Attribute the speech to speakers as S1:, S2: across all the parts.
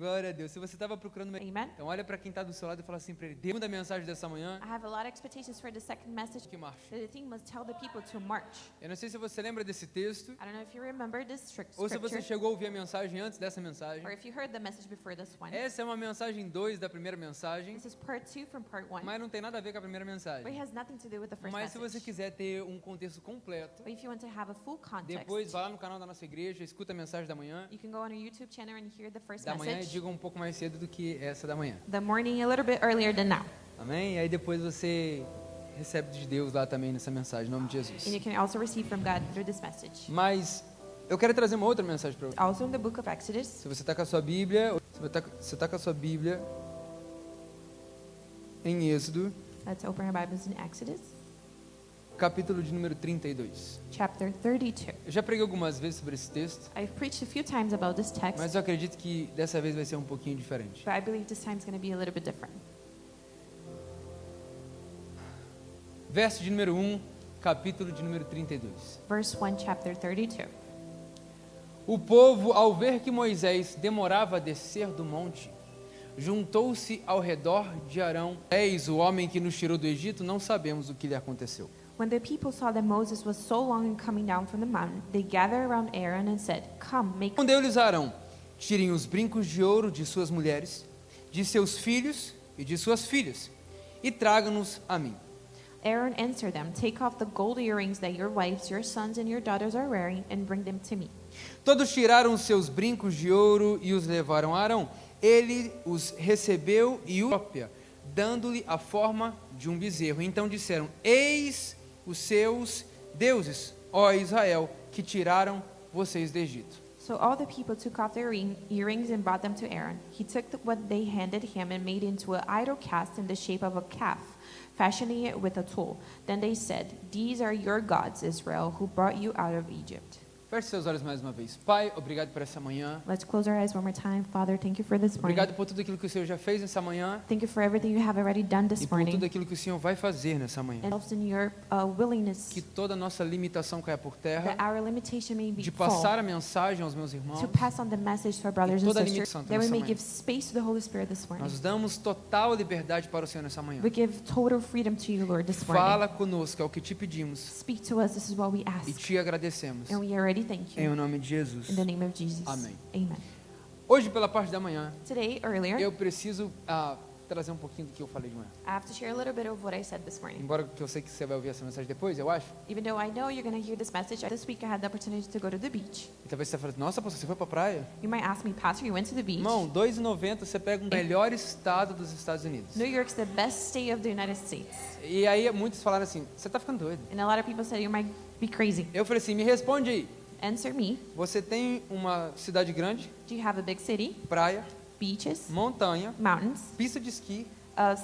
S1: Glória a Deus. Se você estava procurando,
S2: Amen.
S1: então olha para quem está do seu lado e fala assim para ele: Deus, da mensagem dessa manhã,
S2: I have a lot of expectations for the second message.
S1: que marcha.
S2: The theme was tell the people to march.
S1: Eu não sei se você lembra desse texto,
S2: I don't know if you remember this
S1: ou se você
S2: scripture,
S1: chegou a ouvir a mensagem antes dessa mensagem.
S2: or if you heard the message before this one.
S1: Essa é uma mensagem 2 da primeira mensagem,
S2: This is part 2 from part 1.
S1: mas não tem nada a ver com a primeira
S2: But it
S1: mensagem.
S2: has nothing to do with the first
S1: Mas se você
S2: message.
S1: quiser ter um contexto completo,
S2: But if you want to have a full context,
S1: depois vá lá no canal da nossa igreja, escuta a mensagem da manhã.
S2: you can go on our YouTube channel and hear the first
S1: Da manhã e
S2: message.
S1: diga um pouco mais cedo do que essa da manhã.
S2: The morning a little bit earlier than now.
S1: Amém? E aí depois você recebe de Deus lá também nessa mensagem, em nome de
S2: And
S1: Jesus.
S2: you can also receive from God through this message.
S1: Mas eu quero trazer uma outra mensagem para você.
S2: Also in the book of Exodus,
S1: Se você está com a sua Bíblia, você tá com a sua Bíblia em Êxodo,
S2: let's open our Bibles in Exodus,
S1: capítulo de número 32.
S2: chapter 32.
S1: Eu já preguei algumas vezes sobre esse texto,
S2: I've preached a few times about this text,
S1: mas eu acredito que dessa vez vai ser um pouquinho diferente.
S2: but I believe this time is going to be a little bit different.
S1: Verso de número 1, capítulo de número 32.
S2: Verse 1, chapter 32.
S1: O povo, ao ver que Moisés demorava a descer do monte, juntou-se ao redor de Arão. Eis o homem que nos tirou do Egito, não sabemos o que lhe aconteceu.
S2: When the people saw that Moses was so long in coming down from the mountain, they gathered around Aaron and said, "Come, make..."
S1: Respondeu-lhes Arão: tirem os brincos de ouro de suas mulheres, de seus filhos e de suas filhas, e tragam-nos a mim.
S2: Aaron answered them, "Take off the gold earrings that your wives, your sons, and your daughters are wearing, and bring them to me."
S1: Todos tiraram os seus brincos de ouro e os levaram a Arão. Ele os recebeu e os própria, dando-lhe a forma de um bezerro. Então disseram: eis os seus deuses, ó Israel, que tiraram vocês do Egito.
S2: So all the people took off their earrings and brought them to Aaron. He took what they handed him and made into an idol cast in the shape of a calf, fashioning it with a tool. Then they said, "These are your gods, Israel, who brought you out of Egypt."
S1: Feche seus olhos mais uma vez. Pai, obrigado por essa manhã.
S2: Let's close our eyes one more time. Father, thank you for this morning.
S1: Obrigado por tudo aquilo que o Senhor já fez nessa manhã
S2: Thank you for everything you have already done
S1: e
S2: this
S1: por tudo
S2: morning.
S1: aquilo que o Senhor vai fazer nessa manhã.
S2: And also in your willingness
S1: Que toda a nossa limitação caia por terra,
S2: that our limitation may be
S1: de
S2: full,
S1: passar a mensagem aos meus irmãos.
S2: to pass on the message to our brothers and
S1: toda a
S2: sisters,
S1: limitação
S2: that we
S1: nessa
S2: may
S1: manhã.
S2: give space to the Holy Spirit this morning.
S1: Nós damos total liberdade para o Senhor nessa manhã.
S2: We give total freedom to you, Lord, this morning.
S1: Fala conosco, é o que te pedimos
S2: Speak to us, this is what we
S1: e
S2: ask.
S1: te agradecemos.
S2: And we already thank
S1: Em
S2: you.
S1: o nome de Jesus.
S2: In the name of Jesus.
S1: Amém.
S2: Amen.
S1: Hoje, pela parte da manhã,
S2: Today, earlier,
S1: eu preciso trazer um pouquinho do que eu falei de manhã.
S2: I have to share a little bit of what I said this morning.
S1: Embora que eu sei que você vai ouvir essa mensagem depois, eu acho.
S2: Even though I know you're going to hear this message, this week I had the opportunity to go to the beach.
S1: E talvez você fale, nossa, pastor, você foi pra praia?
S2: You might ask me, Pastor, you went to the beach?
S1: Irmão, R$2,90 você pega o melhor estado dos Estados Unidos.
S2: New York's the best state of the United States.
S1: E aí muitos falaram assim, você tá ficando doido.
S2: And a lot of people said, you might be crazy.
S1: Eu falei assim, me responde aí.
S2: Answer me.
S1: Você tem uma cidade grande,
S2: Do you have a big city,
S1: praia,
S2: beaches,
S1: montanha,
S2: mountains,
S1: pista de esqui.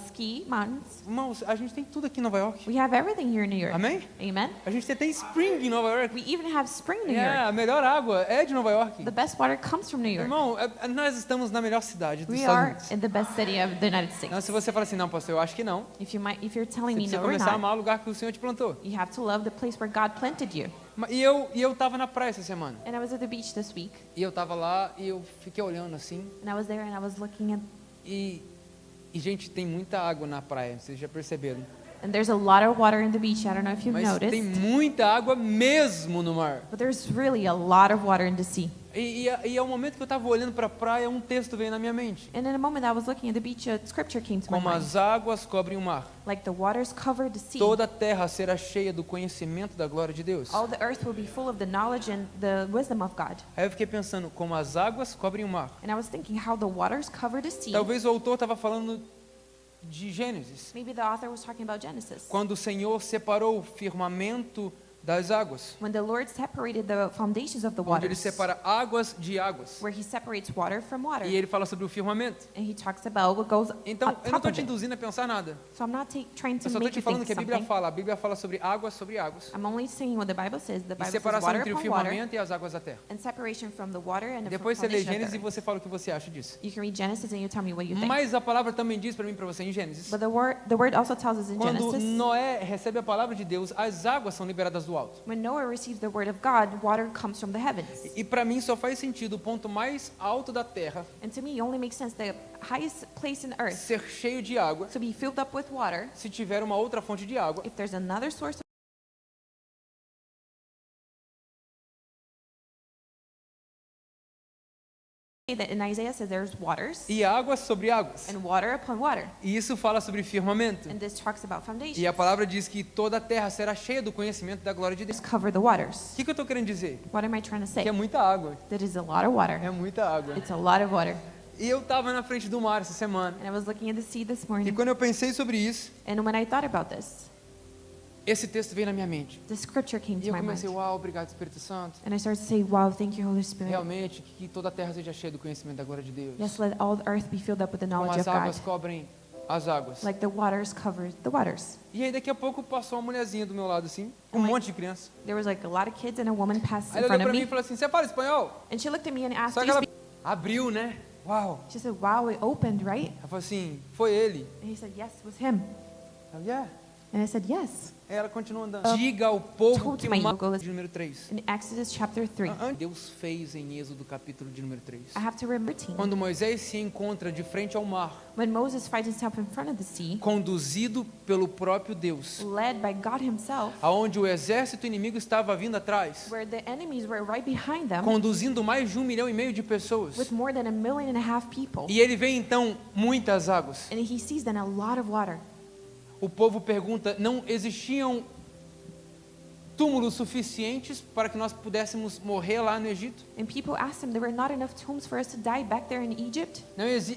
S2: ski mountains?
S1: Irmãos, a gente tem tudo aqui em Nova York.
S2: We have everything here in New York.
S1: Amém?
S2: Amen.
S1: A gente tem até Spring em Nova York.
S2: We even have spring in New
S1: É,
S2: York.
S1: a melhor água é de Nova York.
S2: The best water comes from New York.
S1: Irmão, nós estamos na melhor cidade dos
S2: We
S1: Estados
S2: are
S1: Unidos.
S2: in the best city of the United States.
S1: Então, se você fala assim, não, pastor, eu acho que não.
S2: If you're telling
S1: Você
S2: me
S1: precisa
S2: no, we're
S1: começar a
S2: not,
S1: amar o lugar que o Senhor te plantou.
S2: you have to love the place where God planted you.
S1: E eu tava na praia essa semana.
S2: And I was at the beach this week,
S1: E eu tava lá e eu fiquei olhando assim.
S2: and I was there and I was looking at,
S1: E gente, tem muita água na praia, vocês já perceberam.
S2: and there's a lot of water in the beach. I don't know if you've
S1: Mas tem
S2: noticed,
S1: muita água mesmo no mar.
S2: but there's really a lot of water in the sea.
S1: E ao momento que eu estava olhando para a praia, um texto veio na minha mente.
S2: And in a moment I was looking at the beach, a scripture came to my
S1: Como
S2: mind.
S1: as águas cobrem o mar,
S2: Like the waters cover the sea,
S1: toda a terra será cheia do conhecimento da glória de Deus.
S2: all the earth will be full of the knowledge and the wisdom of God.
S1: Aí eu fiquei pensando, como as águas cobrem o mar.
S2: And I was thinking how the waters cover the sea.
S1: Talvez o autor estava falando de Gênesis,
S2: Maybe the author was talking about Genesis.
S1: quando o Senhor separou o firmamento das águas,
S2: When the Lord separated the foundations of the
S1: onde ele
S2: waters,
S1: separa águas de águas.
S2: where he separates water from water.
S1: E ele fala sobre o firmamento.
S2: And he talks about what goes
S1: Então,
S2: on
S1: eu não
S2: top
S1: estou
S2: of
S1: te
S2: it.
S1: induzindo a pensar nada.
S2: So I'm not trying
S1: Eu
S2: to
S1: só estou
S2: make
S1: te
S2: you
S1: falando
S2: think
S1: que a Bíblia
S2: something.
S1: fala. A Bíblia fala sobre águas sobre águas.
S2: I'm only saying what the Bible says. The
S1: E
S2: Bible says
S1: separação
S2: water
S1: entre o
S2: from water
S1: firmamento e as águas da terra.
S2: and separation from the water and the
S1: Depois você lê
S2: foundation of
S1: Gênesis
S2: the
S1: e
S2: earth.
S1: você fala o que você acha disso.
S2: You can read Genesis and you tell me what you think.
S1: Mas a palavra também diz para mim e para você em Gênesis.
S2: But the word also tells us in
S1: Quando
S2: Genesis,
S1: Noé recebe a palavra de Deus, as águas são liberadas do do alto.
S2: When Noah receives the word of God, water comes from the heavens.
S1: E para mim só faz sentido o ponto mais alto da terra
S2: And to me, it only makes sense the highest place in earth
S1: ser cheio de água
S2: to be filled up with water
S1: se tiver uma outra fonte de água
S2: if there's another source that in Isaiah says there's waters
S1: e águas sobre águas.
S2: and water upon water.
S1: E isso fala sobre firmamento.
S2: And this talks about foundations.
S1: E a palavra diz que toda a terra será cheia do conhecimento da glória de Deus.
S2: Just cover the waters.
S1: O que eu estou querendo dizer?
S2: What am I trying to say?
S1: Que é muita água.
S2: That is a lot of water.
S1: É muita água.
S2: It's a lot of water.
S1: E eu estava na frente do mar essa semana.
S2: And I was looking at the sea this
S1: E
S2: morning.
S1: quando eu pensei sobre isso,
S2: And when I thought about this,
S1: esse texto veio na minha mente.
S2: the scripture came
S1: E
S2: to
S1: eu
S2: my mind.
S1: comecei, uau, obrigado Espírito Santo.
S2: And I started to say, wow, thank you, Holy Spirit.
S1: Realmente, que toda a terra seja cheia do conhecimento da glória de Deus.
S2: Yes, let all the earth be filled up with the
S1: Como
S2: knowledge
S1: as
S2: of
S1: águas
S2: God.
S1: cobrem as águas.
S2: Like the waters cover the waters.
S1: E aí daqui a pouco passou uma mulherzinha do meu lado assim, com um
S2: Like-
S1: monte de criança.
S2: There was like a lot of kids and a woman passed
S1: Aí
S2: in
S1: ela
S2: front
S1: olhou
S2: of
S1: pra mim e
S2: me.
S1: falou assim, você fala espanhol?
S2: And she looked at me and asked,
S1: Só
S2: "Do
S1: que
S2: you
S1: ela
S2: speak?"
S1: abriu, né? Uau.
S2: She said, wow, it opened, right?
S1: Ela falou assim, foi ele.
S2: And he said, yes, it was him.
S1: Eu, yeah.
S2: And I said, yes.
S1: Aí ela continua andando. Diga ao povo
S2: told
S1: que
S2: my
S1: uma...
S2: Google-
S1: de número 3.
S2: In Exodus chapter 3,
S1: Deus fez em Êxodo capítulo de número 3.
S2: I have to remember,
S1: Quando Moisés se encontra de frente ao mar,
S2: when Moses finds himself in front of the sea,
S1: conduzido pelo próprio Deus,
S2: led by God himself,
S1: aonde o exército inimigo estava vindo atrás,
S2: where the enemies were right behind them,
S1: conduzindo mais de 1,5 milhão de pessoas.
S2: with more than 1.5 million people.
S1: E ele vê então muitas águas.
S2: And he sees then a lot of water.
S1: O povo pergunta, não existiam túmulos suficientes para que nós pudéssemos morrer lá no Egito?
S2: And people asked him, there were not enough tombs for us to die back there in Egypt?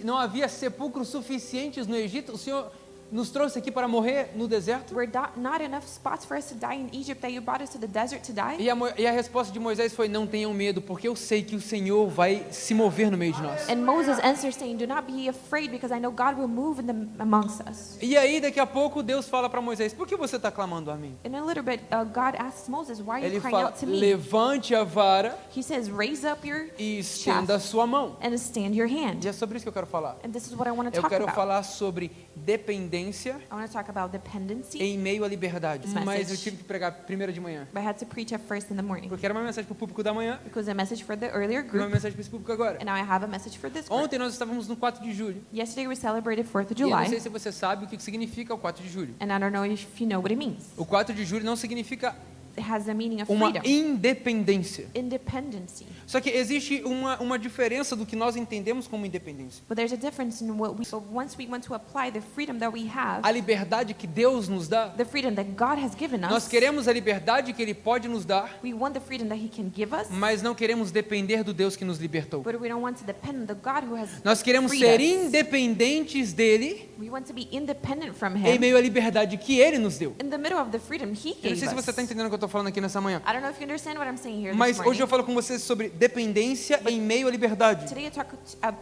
S1: Não havia sepulcros suficientes no Egito? O Senhor nos trouxe aqui para morrer no deserto?
S2: Were not enough spots for us to die in Egypt that you brought us to the desert to die?
S1: E a resposta de Moisés foi, não tenham medo, porque eu sei que o Senhor vai se mover no meio de nós.
S2: And Moses answered saying, do not be afraid because I know God will move amongst us.
S1: E aí, daqui a pouco, Deus fala para Moisés, por que você está clamando a mim?
S2: In a little bit, God asks Moses, why are you
S1: Ele
S2: crying
S1: fala,
S2: out to me?
S1: levante a vara
S2: He says, raise up your
S1: e estenda a sua mão.
S2: and stand your hand.
S1: E é sobre isso que eu quero falar.
S2: And this is what I want to
S1: Eu
S2: talk
S1: quero
S2: about.
S1: falar sobre dependência
S2: I want to talk about dependency,
S1: em meio à liberdade.
S2: Message.
S1: Mas eu tive que pregar primeiro de manhã,
S2: but I had to preach at first in the morning.
S1: porque era uma mensagem para o público da manhã
S2: It was a message for the earlier
S1: e uma
S2: group,
S1: mensagem para esse público agora.
S2: and now I have a message for this group.
S1: Ontem nós estávamos no 4 de julho.
S2: Yesterday we celebrated 4th of
S1: E eu não
S2: July,
S1: sei se você sabe o que significa o 4 de julho.
S2: and I don't know if you know what it means.
S1: O 4 de julho não significa
S2: It has the meaning of
S1: uma
S2: freedom,
S1: independência.
S2: independency.
S1: Só que existe uma diferença do que nós entendemos como independência.
S2: But there's a difference in what we, so once we want to apply the freedom that we have,
S1: A liberdade que Deus nos dá.
S2: the freedom that God has given
S1: Nós
S2: us,
S1: queremos a liberdade que Ele pode nos dar,
S2: we want the freedom that He can give us,
S1: mas não queremos depender do Deus que nos libertou.
S2: but we don't want to depend on the God who has
S1: Nós queremos
S2: freed
S1: ser
S2: us.
S1: independentes dele
S2: We want to be independent from
S1: em
S2: Him
S1: meio à liberdade que Ele nos deu.
S2: in the middle of the freedom He
S1: Eu não
S2: gave
S1: sei se você está
S2: us.
S1: entendendo o que eu estou falando aqui nessa manhã.
S2: I don't know if you understand what I'm saying here
S1: Mas
S2: this
S1: hoje eu
S2: morning.
S1: falo com vocês sobre dependência em meio à liberdade.
S2: Today I talk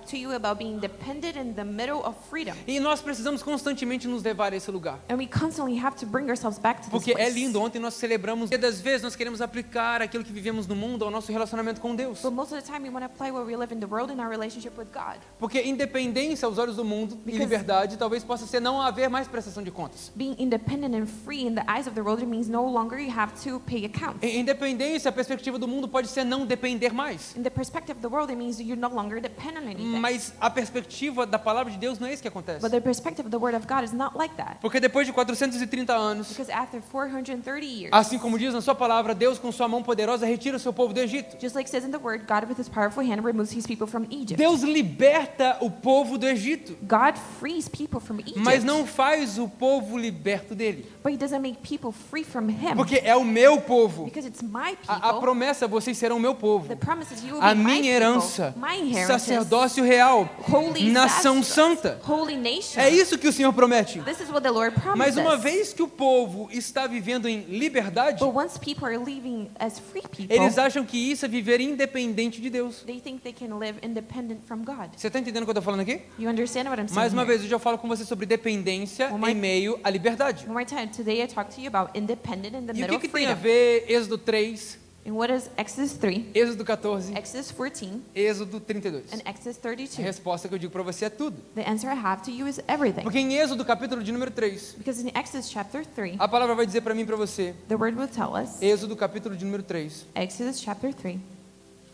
S2: to you about being dependent in the middle of freedom.
S1: E nós precisamos constantemente nos levar a esse lugar.
S2: And we constantly have to bring ourselves back to this
S1: Porque é
S2: place.
S1: lindo, ontem nós celebramos, e das vezes nós queremos aplicar aquilo que vivemos no mundo ao nosso relacionamento com Deus.
S2: But most of the time we want to apply what we live in the world in our relationship with God.
S1: Porque independência aos olhos do mundo e
S2: Because-
S1: liberdade talvez possa ser não haver mais prestação de contas.
S2: Being independent and free in the eyes of the world, it means no longer you have to pay accounts.
S1: Independência, a perspectiva do mundo pode ser não depender mais.
S2: In the perspective of the world, it means you're no longer dependent on anything.
S1: Mas a perspectiva da palavra de Deus não é isso que acontece.
S2: But the perspective of the Word of God is not like that.
S1: Porque depois de 430 anos,
S2: Because after 430 years,
S1: assim como diz na sua palavra, Deus com sua mão poderosa retira o seu povo do Egito.
S2: just like it says in the Word, God with His powerful hand removes His people from Egypt.
S1: Deus liberta o povo do Egito,
S2: God frees people from Egypt,
S1: mas não faz o povo liberto dele.
S2: but He doesn't make people free from Him.
S1: Porque é o meu povo.
S2: Because it's my
S1: A
S2: people.
S1: promessa é vocês serão o meu povo.
S2: The promise is you will
S1: A
S2: be my
S1: minha
S2: people,
S1: herança,
S2: my inheritance,
S1: sacerdócio real,
S2: holy
S1: nação
S2: sacerdote,
S1: santa.
S2: holy nation.
S1: É isso que o Senhor promete.
S2: This is what the Lord promises.
S1: Mas uma vez que o povo está vivendo em liberdade,
S2: But once people are living as free people,
S1: eles acham que isso é viver independente de Deus.
S2: they think they can live independent from God.
S1: Você está entendendo o que eu estou falando aqui?
S2: You understand what I'm saying
S1: Mais uma
S2: here?
S1: vez, hoje eu falo com você sobre dependência
S2: One more-
S1: em meio à liberdade.
S2: One more time. Today I talk to you about independent in the
S1: E o
S2: middle
S1: que
S2: of
S1: tem a
S2: freedom.
S1: ver Êxodo 3
S2: And what is Exodus 3,
S1: Êxodo 14,
S2: Exodus 14,
S1: Êxodo 32.
S2: and Exodus
S1: A
S2: 32?
S1: resposta que eu digo para você é tudo.
S2: The answer I have to you is everything.
S1: Porque em Êxodo capítulo de número 3,
S2: Because in Exodus chapter 3,
S1: a palavra vai dizer para mim e para você,
S2: the word will tell us,
S1: Êxodo capítulo de número 3.
S2: Exodus chapter 3.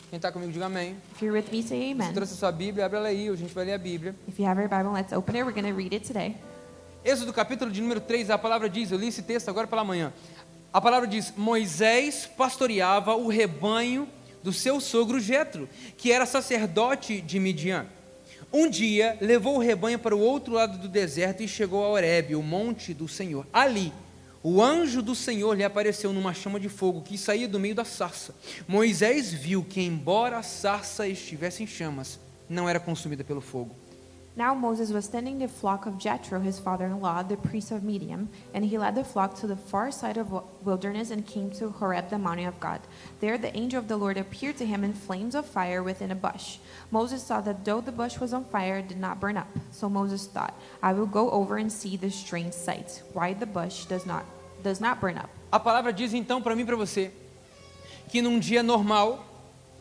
S1: Quem está comigo, diga amém.
S2: If you're with me, say
S1: Se
S2: amen.
S1: trouxe a sua Bíblia, abre ela aí, a gente vai ler a Bíblia.
S2: If you have your Bible, let's open it. We're going to read it today.
S1: Êxodo capítulo de número 3, a palavra diz, eu li esse texto agora pela manhã. A palavra diz, Moisés pastoreava o rebanho do seu sogro Jetro, que era sacerdote de Midian. Um dia, levou o rebanho para o outro lado do deserto e chegou a Horebe, o monte do Senhor. Ali, o anjo do Senhor lhe apareceu numa chama de fogo que saía do meio da sarça. Moisés viu que, embora a sarça estivesse em chamas, não era consumida pelo fogo.
S2: Now Moses was tending the flock of Jethro, his father-in-law, the priest of Midian, and he led the flock to the far side of wilderness and came to Horeb, the mountain of God. There the angel of the Lord appeared to him in flames of fire within a bush. Moses saw that though the bush was on fire, it did not burn up. So Moses thought, I will go over and see this strange sight, why the bush does not burn up.
S1: A palavra diz então para mim e para você, que num dia normal,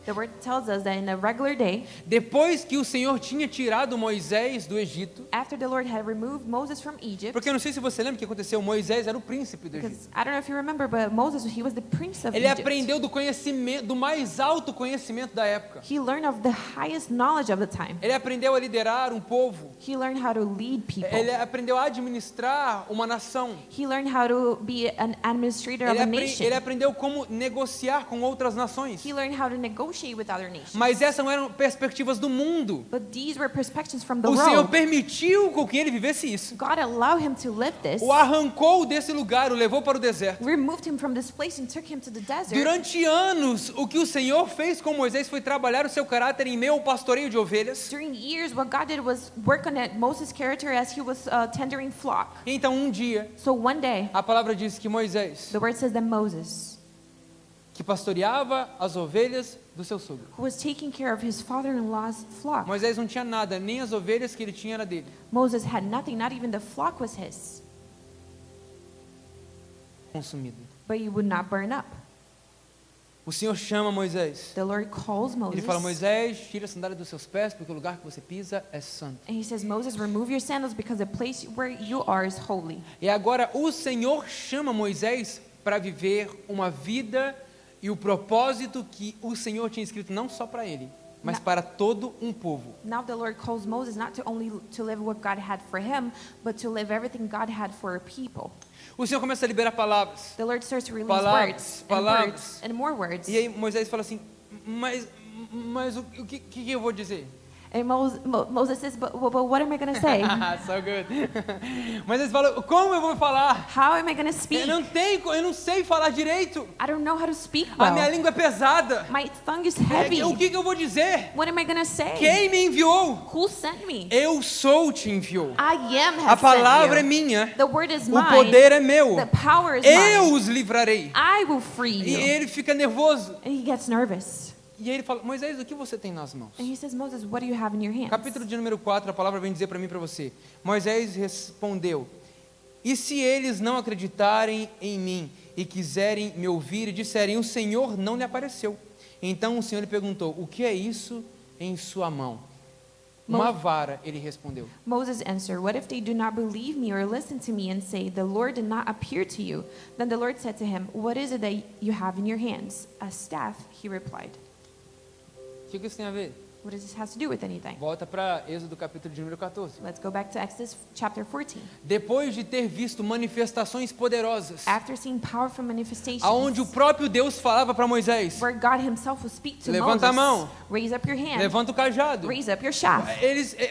S2: The word tells us that in a regular day,
S1: depois que o Senhor tinha tirado Moisés do Egito,
S2: after the Lord had removed Moses from Egypt,
S1: porque eu não sei se você lembra o que aconteceu, Moisés era o príncipe do Egito.
S2: because I don't know if you remember, but Moses, he was the prince of
S1: Ele
S2: Egypt.
S1: aprendeu do conhecimento, do mais alto conhecimento da época.
S2: He learned of the highest knowledge of the time.
S1: Ele aprendeu a liderar um povo.
S2: He learned how to lead people.
S1: Ele aprendeu a administrar uma nação.
S2: He learned how to be an administrator of a nation.
S1: Ele aprendeu como negociar com outras nações.
S2: He learned how to negotiate with other nations.
S1: Mas essas não eram perspectivas do mundo.
S2: But these were perspectives from the
S1: O Senhor
S2: world.
S1: permitiu com que ele vivesse isso.
S2: God allowed him to live this.
S1: O arrancou desse lugar, o levou para o deserto.
S2: Removed him from this place and took him to the desert.
S1: Durante anos, o que o Senhor fez com Moisés foi trabalhar o seu caráter em meio ao pastoreio de ovelhas.
S2: During years, what God did was work on Moses' character as he was tendering flock.
S1: Então, um dia,
S2: So one day,
S1: a palavra diz que Moisés,
S2: the word says that Moses,
S1: que pastoreava as ovelhas do seu sogro.
S2: who was taking care of his father-in-law's flock.
S1: Moisés não tinha nada, nem as ovelhas que ele tinha era dele.
S2: Moses had nothing, not even the flock was his,
S1: Consumido.
S2: but he would not burn up.
S1: O Senhor chama Moisés.
S2: The Lord calls
S1: Ele
S2: Moses,
S1: fala, Moisés, tira a sandália dos seus pés, porque o lugar que você pisa é santo.
S2: and he says, Moses, remove your sandals because the place where you are is holy.
S1: E agora o Senhor chama Moisés para viver uma vida e o propósito que o Senhor tinha escrito não só para ele, mas para todo um povo.
S2: Now the Lord calls Moses not to only to live what God had for him, but to live everything God had for a people.
S1: O Senhor começa a liberar palavras.
S2: The Lord starts to release
S1: Palavras,
S2: words,
S1: palavras.
S2: and more words.
S1: E aí Moisés fala assim, mas o que eu vou dizer?
S2: And Moses says, but what am I going to say?
S1: So good. Moisés fala, como eu vou falar?
S2: How am I going to speak?
S1: Eu não sei falar direito.
S2: I don't know how to speak
S1: A minha
S2: well.
S1: língua é pesada.
S2: My tongue is heavy.
S1: O que eu vou dizer?
S2: What am I going to say?
S1: Quem me enviou?
S2: Who sent me?
S1: Eu sou te enviou.
S2: I am
S1: A
S2: has
S1: palavra é
S2: sent you.
S1: minha.
S2: The word is
S1: O
S2: mine.
S1: poder é meu.
S2: The power is
S1: Eu
S2: mine.
S1: os livrarei.
S2: I will free
S1: E
S2: you.
S1: ele fica nervoso.
S2: And he gets nervous.
S1: E aí ele fala, Moisés, o que você tem nas mãos?
S2: And he says, Moses, what do you have in your hands?
S1: Capítulo de número 4, a palavra vem dizer para mim e para você. Moisés respondeu, e se eles não acreditarem em mim e quiserem me ouvir e disserem, o Senhor não lhe apareceu. Então o Senhor lhe perguntou, o que é isso em sua mão? Uma vara, ele respondeu.
S2: Moses answered, what if they do not believe me or listen to me and say, the Lord did not appear to you? Then the Lord said to him, what is it that you have in your hands? A staff, he replied.
S1: O que isso tem a ver?
S2: What does this have to do with anything?
S1: Volta para Êxodo capítulo de número 14.
S2: Let's go back to Exodus chapter 14.
S1: Depois de ter visto manifestações poderosas,
S2: After seeing powerful manifestations,
S1: aonde o próprio Deus falava para Moisés,
S2: where God himself will speak to
S1: Levanta a
S2: Moses,
S1: mão.
S2: raise up your hand,
S1: levanta o cajado.
S2: raise up your staff.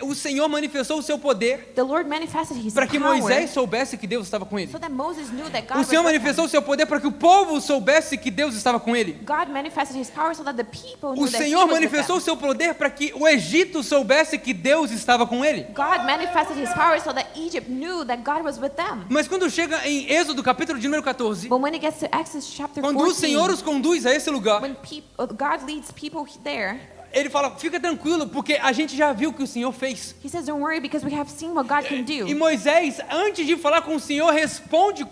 S1: O Senhor manifestou o seu poder
S2: The Lord manifested his
S1: para que
S2: power
S1: Moisés soubesse que Deus estava com ele.
S2: so that Moses knew that God
S1: O Senhor
S2: was with
S1: manifestou
S2: him.
S1: o seu poder para que o povo soubesse que Deus estava com ele.
S2: God manifested his power so that the people knew
S1: O
S2: that he
S1: Senhor
S2: was with
S1: manifestou o
S2: them.
S1: seu poder para que o Egito soubesse que Deus estava com ele.
S2: God manifested his power so that Egypt knew that God was with them.
S1: Mas quando chega em Êxodo capítulo de número 14,
S2: But when it gets to Exodus chapter
S1: quando o Senhor
S2: 14,
S1: os conduz a esse lugar,
S2: when God leads people there,
S1: ele fala, fica tranquilo, porque a gente já viu o que o Senhor fez.
S2: he says, don't worry because we have seen what God can
S1: E
S2: do.
S1: Moisés, antes de falar com o Senhor, responde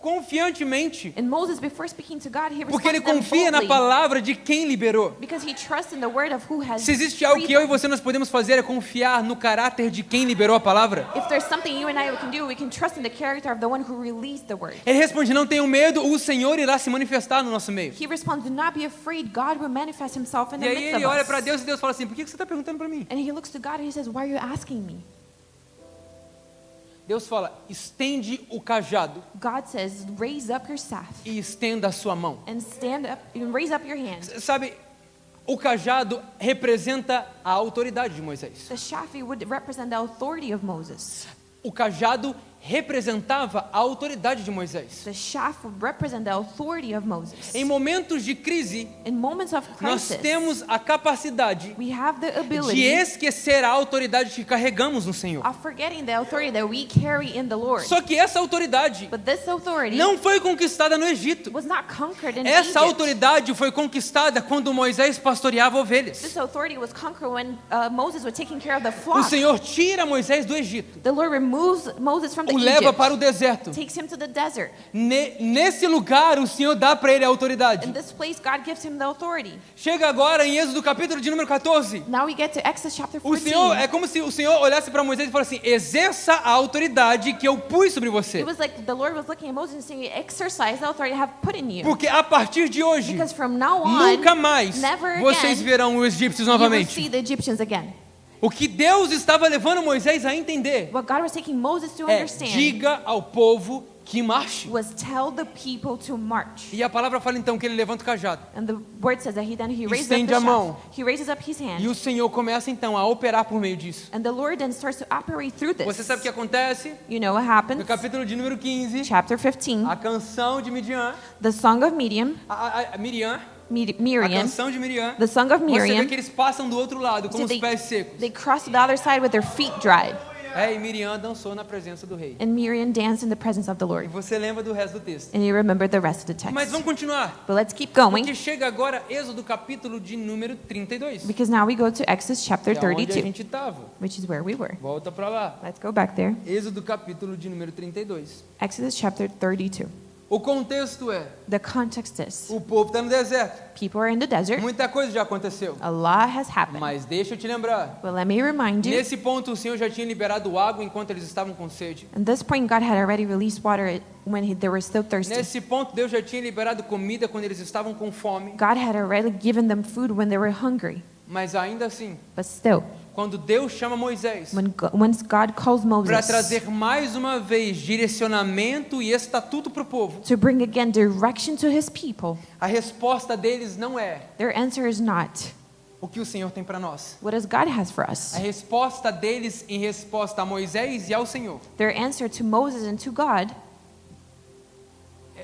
S1: confiantemente,
S2: And Moses, before speaking to God, he
S1: porque ele
S2: responds to them
S1: confia na
S2: boldly
S1: palavra de quem liberou.
S2: because he trusts in the word of who has
S1: Se existe algo
S2: freed
S1: que eu e
S2: them.
S1: você nós podemos fazer é confiar no caráter de quem liberou a palavra.
S2: If there's something you and I can do, we can trust in the character of the one who released the word.
S1: Ele responde: não tenham medo, o Senhor irá se manifestar no nosso meio.
S2: He responds, do not be afraid, God will manifest himself in
S1: E
S2: the
S1: aí
S2: midst
S1: ele
S2: of
S1: olha
S2: us.
S1: para Deus e Deus fala assim: por que você está perguntando para mim?
S2: And he looks to God and he says, why are you asking me?
S1: Deus fala: estende o cajado
S2: God says, raise up your staff
S1: e estenda a sua mão.
S2: and stand up and raise up your hand.
S1: Sabe, o cajado representa a autoridade de Moisés.
S2: The shafi would represent the authority of Moses.
S1: O cajado representava a autoridade de Moisés.
S2: The shaft would represent the authority of Moses.
S1: Em momentos de crise,
S2: In moments of
S1: nós
S2: crisis,
S1: temos a capacidade
S2: we have the
S1: de
S2: ability
S1: esquecer a autoridade que carregamos no Senhor.
S2: of forgetting the authority that we carry in the Lord.
S1: Só que essa autoridade
S2: But this authority
S1: não foi conquistada no Egito.
S2: was not conquered in
S1: Essa
S2: Egypt.
S1: autoridade foi conquistada quando Moisés pastoreava ovelhas.
S2: This authority was conquered when Moses was taking care of the
S1: O
S2: flock.
S1: Senhor tira Moisés do Egito,
S2: The Lord removes Moses from the
S1: o leva
S2: Egypt,
S1: para o deserto.
S2: takes him to the desert.
S1: Nesse lugar, o Senhor dá para ele a autoridade.
S2: In this place, God gives him the authority.
S1: Chega agora em Êxodo capítulo de número 14.
S2: Now we get to Exodus chapter
S1: O
S2: 14.
S1: Senhor, é como se o Senhor olhasse para Moisés e falasse assim: exerça a autoridade que eu pus sobre você.
S2: It was like the Lord was looking at Moses and saying, exercise the authority I have put in you.
S1: Porque a partir de hoje,
S2: Because from now on,
S1: nunca mais
S2: never
S1: vocês
S2: again,
S1: verão os egípcios
S2: you will
S1: novamente.
S2: see the Egyptians again.
S1: O que Deus estava levando Moisés a entender
S2: What God was taking Moses to
S1: é:
S2: understand
S1: diga ao povo que marche.
S2: was tell the people to march.
S1: E a palavra fala então que ele levanta o cajado.
S2: And the word says that he raises up
S1: Estende
S2: the
S1: a mão.
S2: shaft. He raises up his hand.
S1: E o Senhor começa então a operar por meio disso.
S2: And the Lord then starts to operate through this.
S1: Você sabe o que acontece?
S2: You know what
S1: No
S2: happens?
S1: capítulo de número 15,
S2: Chapter 15,
S1: a canção de Midian,
S2: the song of Miriam,
S1: a Miriam, a
S2: Miriam,
S1: canção de Miriam,
S2: the song of
S1: você vê
S2: Miriam.
S1: que eles passam do outro lado com
S2: See,
S1: os pés secos.
S2: they crossed to the other side with their feet dried.
S1: E Miriam dançou na presença do rei.
S2: And Miriam danced in the presence of the
S1: E
S2: Lord.
S1: você lembra do resto do texto.
S2: And you remember the rest of the
S1: Mas
S2: text.
S1: vamos continuar.
S2: But let's keep going,
S1: Porque chega agora Êxodo capítulo de número 32.
S2: because now we go to Exodus chapter
S1: Que é onde a
S2: 32,
S1: gente estava.
S2: which is where we were.
S1: Volta para lá.
S2: Let's go back there.
S1: Êxodo capítulo de número 32.
S2: Exodus chapter 32.
S1: O contexto é:
S2: The context is,
S1: o povo está no deserto.
S2: people are in the desert.
S1: Muita coisa já aconteceu.
S2: A lot has happened.
S1: Mas deixa eu te lembrar.
S2: But let me remind you,
S1: Nesse ponto o Senhor já tinha liberado água enquanto eles estavam com sede.
S2: at this point God had already released water when they were still thirsty.
S1: Nesse ponto Deus já tinha liberado comida quando eles estavam com fome.
S2: God had already given them food when they were hungry.
S1: Mas ainda assim,
S2: But still,
S1: quando Deus chama Moisés
S2: once God calls
S1: para
S2: Moses
S1: trazer mais uma vez direcionamento e estatuto para o povo,
S2: to bring again direction to his people,
S1: a resposta deles não é
S2: their answer is not,
S1: o que o Senhor tem para nós.
S2: what does God has for us?
S1: A resposta deles em resposta a Moisés e ao Senhor.
S2: Their answer to Moses and to God,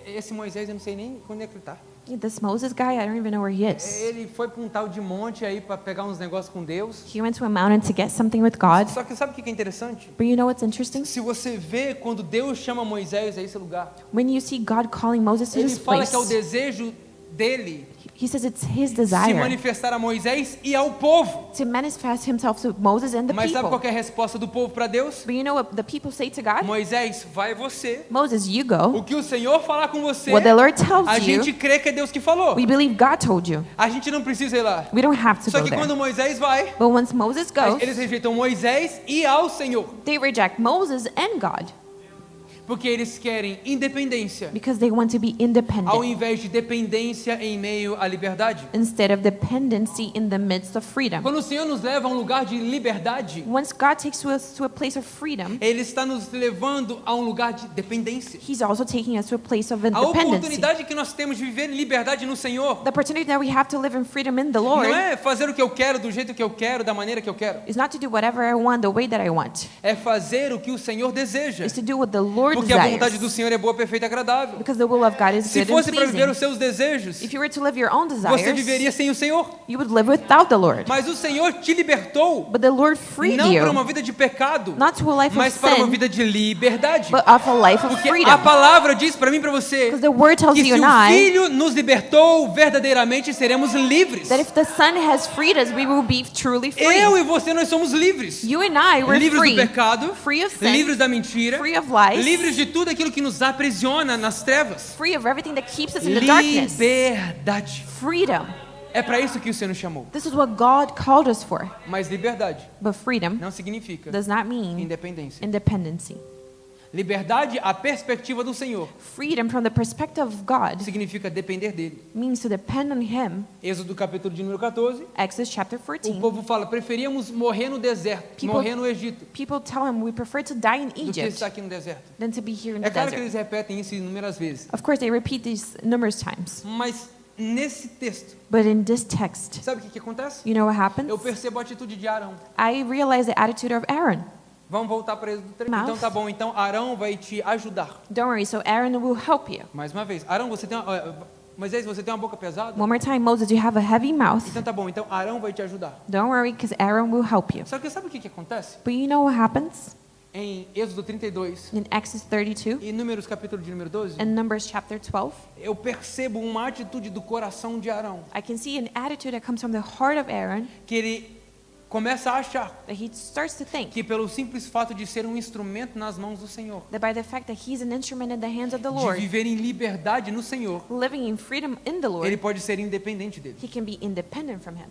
S1: Esse Moisés eu não sei nem onde é que ele está.
S2: this Moses guy, I don't even know where he is.
S1: Ele foi para um tal de monte aí para pegar uns negócios com Deus.
S2: He went to a mountain to get something with God.
S1: Só que sabe o que é interessante?
S2: But you know what's interesting?
S1: Se você vê quando Deus chama Moisés a esse lugar,
S2: When you see God calling Moses to
S1: ele
S2: this
S1: fala
S2: place,
S1: que é o desejo dele
S2: he says it's his
S1: se
S2: desire
S1: manifestar a Moisés e ao povo.
S2: to manifest himself to Moses and the
S1: Mas sabe
S2: people.
S1: qual é a resposta do povo para Deus?
S2: But you know what the people say to God?
S1: Moisés, vai você.
S2: Moses, you go.
S1: O que o Senhor falar com você,
S2: What the Lord tells
S1: a
S2: you,
S1: gente crê que é Deus que falou.
S2: we believe God told you.
S1: A gente não precisa ir lá.
S2: We don't have to
S1: Só
S2: go
S1: que
S2: there.
S1: quando Moisés vai,
S2: But once Moses goes,
S1: eles rejeitam Moisés e ao Senhor.
S2: they reject Moses and God
S1: Porque eles querem independência
S2: because they want to be
S1: ao
S2: independent
S1: invés de dependência em meio à liberdade.
S2: instead of dependency in the midst of freedom.
S1: Quando o Senhor nos leva a um lugar de liberdade,
S2: Once God takes us to a place of freedom,
S1: Ele está nos levando a um lugar de dependência.
S2: He's also taking us to a place of
S1: A
S2: independency.
S1: oportunidade que nós temos de viver em liberdade no Senhor
S2: The opportunity that we have to live in freedom in the Lord
S1: não é fazer o que eu quero, do jeito que eu quero, da maneira que eu quero.
S2: is not to do whatever I want the way that I want.
S1: É fazer o que o Senhor deseja.
S2: It's to do what the Lord
S1: Porque a vontade
S2: desires.
S1: do Senhor é boa, perfeita e agradável.
S2: Because the will of God is
S1: Se
S2: good and
S1: fosse para viver os
S2: pleasing.
S1: seus desejos,
S2: If you were to live your own
S1: você
S2: desires,
S1: viveria sem o Senhor.
S2: you would live without the Lord.
S1: Mas o Senhor te libertou
S2: But the Lord freed
S1: não para uma
S2: you,
S1: vida de pecado,
S2: not to a life
S1: mas
S2: of
S1: para uma
S2: sin,
S1: vida de liberdade.
S2: but of a life of
S1: Porque
S2: freedom.
S1: a palavra diz para mim e para você
S2: Because the Word tells
S1: que
S2: you
S1: se
S2: and
S1: o
S2: I
S1: Filho nos libertou, verdadeiramente seremos livres.
S2: that if the Son has freed us, we will be truly free.
S1: Eu e você, nós somos livres.
S2: You and I were
S1: Livres
S2: free,
S1: do pecado,
S2: free of sin,
S1: livres da mentira,
S2: free of lies,
S1: livres livres de tudo aquilo que nos aprisiona nas trevas.
S2: free of everything that keeps us in the darkness.
S1: Liberdade.
S2: Freedom.
S1: É para isso que o Senhor nos chamou.
S2: This is what God called us for.
S1: Mas liberdade
S2: But freedom
S1: não significa
S2: does not mean
S1: independência.
S2: independency.
S1: Liberdade, a perspectiva do Senhor,
S2: Freedom from the perspective of God
S1: significa depender dele.
S2: means to depend on Him.
S1: Êxodo capítulo de número 14,
S2: Exodus chapter
S1: o
S2: 14.
S1: povo fala, preferíamos morrer no deserto,
S2: People-
S1: morrer no Egito,
S2: People tell him we prefer to die in
S1: do que
S2: Egypt
S1: estar aqui no deserto.
S2: than to be here in
S1: É
S2: the
S1: claro que
S2: desert.
S1: eles repetem isso inúmeras vezes,
S2: Of course, they repeat this numerous times.
S1: mas nesse texto,
S2: But in this text,
S1: sabe o que acontece?
S2: you know what happens?
S1: Eu percebo a atitude de Arão.
S2: I realize the attitude of Aaron.
S1: Vamos voltar para Êxodo 3.
S2: Mouth.
S1: Então tá bom, então Arão vai te ajudar.
S2: Don't worry, so Aaron will help you.
S1: Mais uma vez, Arão, você tem Moisés, você tem uma boca pesada?
S2: One more time, Moses, you have a heavy mouth.
S1: Então tá bom, então Arão vai te ajudar.
S2: Don't worry, because Aaron will help you.
S1: Só que sabe o que acontece?
S2: But you know what happens?
S1: Em Êxodo 32
S2: In Exodus 32
S1: e Números capítulo de número 12,
S2: and Numbers chapter 12,
S1: eu percebo uma atitude do coração de Arão,
S2: I can see an attitude that comes from the heart of Aaron
S1: que ele começa a achar
S2: that he starts to think
S1: que pelo simples fato de ser um instrumento nas mãos do Senhor,
S2: that by the fact that he's an instrument in the hands of the
S1: de
S2: Lord,
S1: viver em liberdade no Senhor,
S2: living in freedom in the
S1: ele
S2: Lord,
S1: pode ser independente dele.
S2: he can be independent from him.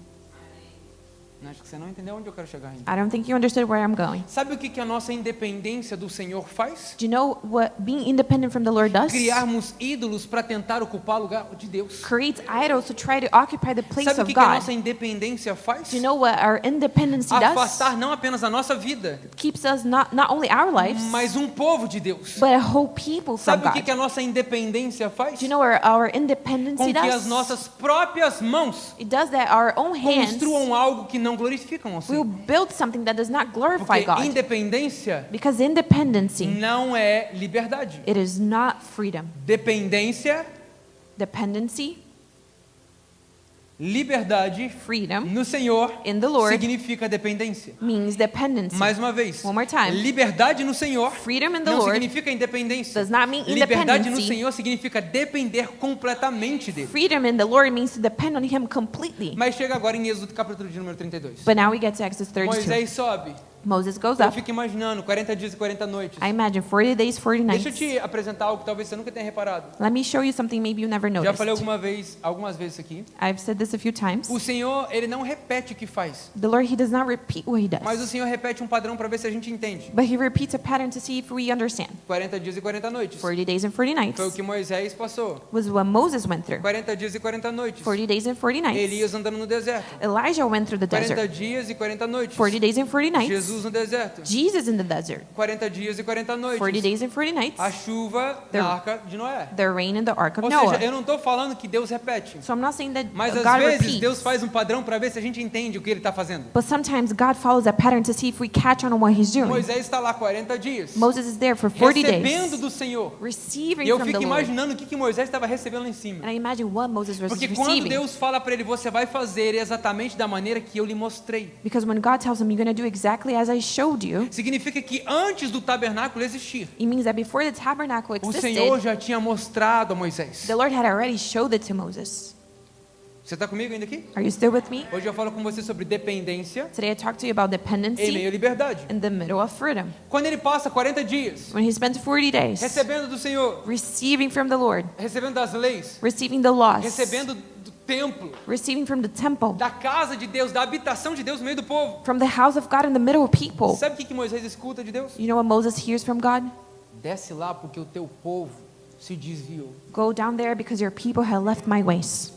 S1: Acho que você não entendeu onde eu quero chegar ainda.
S2: I don't think you understood where I'm going.
S1: Sabe o que a nossa independência do Senhor faz?
S2: Do you know what being independent from the Lord does?
S1: Criarmos ídolos para tentar ocupar o lugar de Deus.
S2: Creates idols to try to occupy the place
S1: Sabe o
S2: of
S1: que a
S2: God.
S1: nossa independência faz?
S2: Do you know what our independency does?
S1: Afastar não apenas a nossa vida,
S2: Keeps us not only our lives,
S1: mas um povo de Deus.
S2: but a whole people from
S1: Sabe o
S2: God.
S1: que a nossa independência faz?
S2: Do you know what our independency
S1: Com que as
S2: does?
S1: nossas próprias mãos
S2: It does that our own hands
S1: construam algo que não glorificam ao Senhor.
S2: will build something that does not glorify
S1: Porque
S2: God.
S1: independência
S2: Because independency,
S1: não é liberdade.
S2: it is not freedom.
S1: Dependência,
S2: Dependency,
S1: liberdade
S2: freedom
S1: no Senhor
S2: in the Lord
S1: significa dependência.
S2: means dependency.
S1: Mais uma vez,
S2: One more time.
S1: liberdade no Senhor
S2: Freedom in the
S1: não
S2: Lord
S1: significa independência.
S2: does not mean
S1: Liberdade no
S2: independency.
S1: Senhor significa depender completamente dele.
S2: Freedom in the Lord means to depend on Him completely.
S1: Mas chega agora em Êxodo capítulo de número 32.
S2: But now we get to Exodus 32.
S1: Moisés sobe.
S2: Moses goes
S1: Eu
S2: up.
S1: fico imaginando 40 dias e 40 noites.
S2: I imagine 40 days, 40
S1: Deixa eu
S2: nights.
S1: te apresentar algo que talvez você nunca tenha reparado.
S2: Let me show you something maybe you never
S1: Já
S2: noticed.
S1: falei algumas vezes aqui.
S2: I've said this a few times.
S1: O Senhor, ele não repete o que faz,
S2: The Lord, He does not repeat what He
S1: mas o
S2: does.
S1: Senhor repete um padrão para ver se a gente entende.
S2: But He repeats a pattern to see if we understand.
S1: 40 dias e 40 noites.
S2: 40 days and 40 nights
S1: Foi o que Moisés passou.
S2: was what Moses went through.
S1: 40 dias e 40 noites.
S2: 40 days and 40 nights.
S1: Elias andando no deserto.
S2: Elijah went through the
S1: 40
S2: desert.
S1: dias e 40 noites.
S2: 40 days and 40 nights.
S1: Jesus no deserto.
S2: Jesus in the desert.
S1: 40 dias e 40 noites.
S2: 40 days and 40 nights.
S1: A chuva na arca de Noé.
S2: The rain in the ark of
S1: Ou
S2: Noah.
S1: seja, eu não estou falando que Deus repete.
S2: So I'm not saying that
S1: Mas às
S2: God
S1: vezes
S2: repeats.
S1: Deus faz um padrão para ver se a gente entende o que Ele está fazendo.
S2: But sometimes God follows a pattern to see if we catch on what He's doing.
S1: Moisés está lá 40 dias.
S2: Moses is there for 40
S1: Recebendo
S2: days,
S1: do Senhor.
S2: receiving
S1: E eu
S2: from
S1: fico
S2: the Lord.
S1: imaginando o que Moisés estava recebendo lá em cima.
S2: And I imagine what Moses was
S1: Porque quando
S2: receiving.
S1: Deus fala para ele, você vai fazer exatamente da maneira que eu lhe mostrei.
S2: Because when God tells him, you're going to do exactly as I showed you,
S1: Significa que antes do tabernáculo existir,
S2: it means that before the tabernacle
S1: o Senhor
S2: existed,
S1: já tinha mostrado a Moisés.
S2: the Lord had already showed it to Moses.
S1: Você está comigo ainda aqui?
S2: Are you still with me?
S1: Hoje eu falo com você sobre dependência
S2: Today I talked to you about
S1: em meio
S2: dependency
S1: à liberdade.
S2: in the middle of freedom.
S1: Quando ele passa 40 dias
S2: When he spends 40 days
S1: recebendo do Senhor,
S2: receiving from the Lord,
S1: recebendo das leis,
S2: receiving the laws,
S1: recebendo do templo,
S2: receiving from the temple,
S1: da casa de Deus, da habitação de Deus no meio do povo.
S2: from the house of God in the middle of people.
S1: Sabe o que Moisés escuta de Deus?
S2: You know what Moses hears from God?
S1: Desce lá porque o teu povo se desviou.
S2: Go down there because your people have left my ways.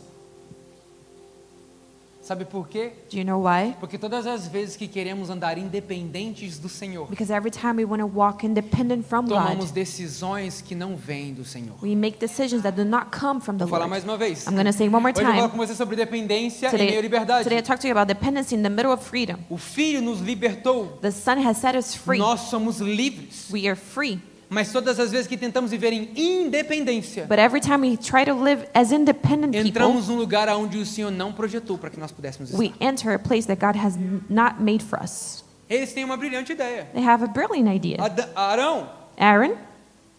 S1: Sabe por quê?
S2: Do you know why?
S1: Porque todas as vezes que queremos andar independentes do Senhor,
S2: Because every time we want to walk independent from
S1: tomamos
S2: God,
S1: decisões que não vêm do Senhor.
S2: we make decisions that do not come from the
S1: Vou falar
S2: Lord.
S1: mais uma vez.
S2: I'm going to say one more
S1: Hoje eu falo
S2: time.
S1: com você sobre dependência em meio à
S2: Today,
S1: liberdade.
S2: today I talk to you about dependency in the middle of freedom.
S1: O Filho nos libertou.
S2: The Son has set us free.
S1: Nós somos livres.
S2: We are free.
S1: Mas todas as vezes que tentamos viver em independência,
S2: But every time we try to live as independent people,
S1: entramos num lugar onde o Senhor não projetou para que nós pudéssemos estar.
S2: we enter a place that God has not made for us.
S1: Eles têm uma brilhante ideia.
S2: They have a brilliant idea.
S1: Arão,
S2: Aaron,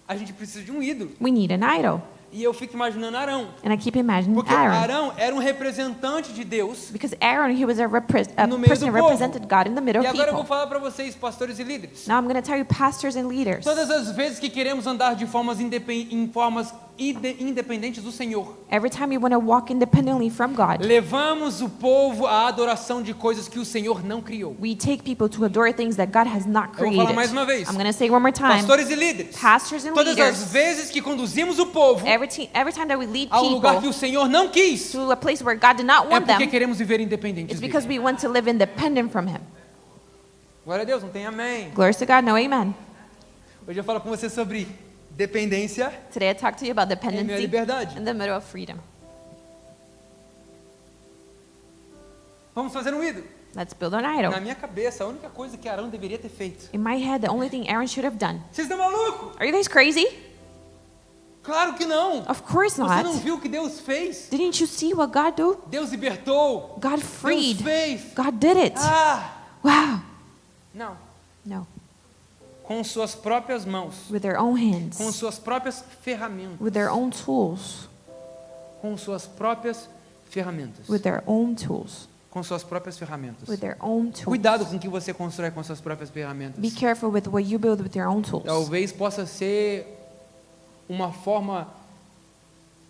S1: a gente precisa de um ídolo.
S2: we need an idol.
S1: E eu fico imaginando Arão.
S2: And I keep imagining
S1: Porque
S2: Aaron.
S1: Arão era um representante de Deus.
S2: Because Aaron, he was a
S1: No meio do
S2: person who
S1: povo.
S2: represented God in the middle
S1: E
S2: of
S1: agora eu vou
S2: people.
S1: falar para vocês, pastores e líderes.
S2: Now I'm going to tell you, pastors and leaders.
S1: Todas as vezes que queremos andar de formas independentes do Senhor,
S2: Every time you want to walk independently from God,
S1: levamos o povo à adoração de coisas que o Senhor não criou.
S2: we take people to adore things that God has not
S1: Eu vou falar
S2: created.
S1: mais uma vez.
S2: I'm going to say it one more time.
S1: Pastores e líderes,
S2: Pastors and
S1: todas
S2: leaders.
S1: as vezes que conduzimos o povo
S2: Every time that we lead
S1: ao lugar que
S2: people
S1: o Senhor não quis,
S2: to a place where God did not
S1: é
S2: want
S1: porque
S2: them,
S1: queremos viver independentes
S2: it's
S1: dele.
S2: because we want to live independent from Him.
S1: Glória a Deus, não tem amém.
S2: Glory to God, no amen.
S1: Hoje eu falo com você sobre dependência
S2: Today I talk to you about
S1: e minha
S2: dependency
S1: liberdade.
S2: in the middle of freedom.
S1: Vamos fazer um ídolo.
S2: Let's build an idol.
S1: Na minha cabeça, a única coisa que Arão deveria ter feito.
S2: In my head, the only thing Aaron should have done.
S1: Vocês estão malucos?
S2: Are you guys crazy?
S1: Claro que não.
S2: Of course
S1: Você não
S2: not.
S1: viu o que Deus fez?
S2: Didn't you see what God do?
S1: Deus libertou.
S2: God
S1: Deus
S2: freed.
S1: fez.
S2: God did it.
S1: Ah,
S2: Wow.
S1: não.
S2: No.
S1: Com suas próprias mãos,
S2: With their own
S1: com
S2: hands.
S1: suas próprias ferramentas,
S2: With their own tools.
S1: com suas próprias ferramentas,
S2: With their own tools.
S1: com suas próprias ferramentas.
S2: With their own tools.
S1: Cuidado com o que você constrói com suas próprias ferramentas.
S2: Be careful with what you build with your own tools.
S1: Talvez possa ser uma forma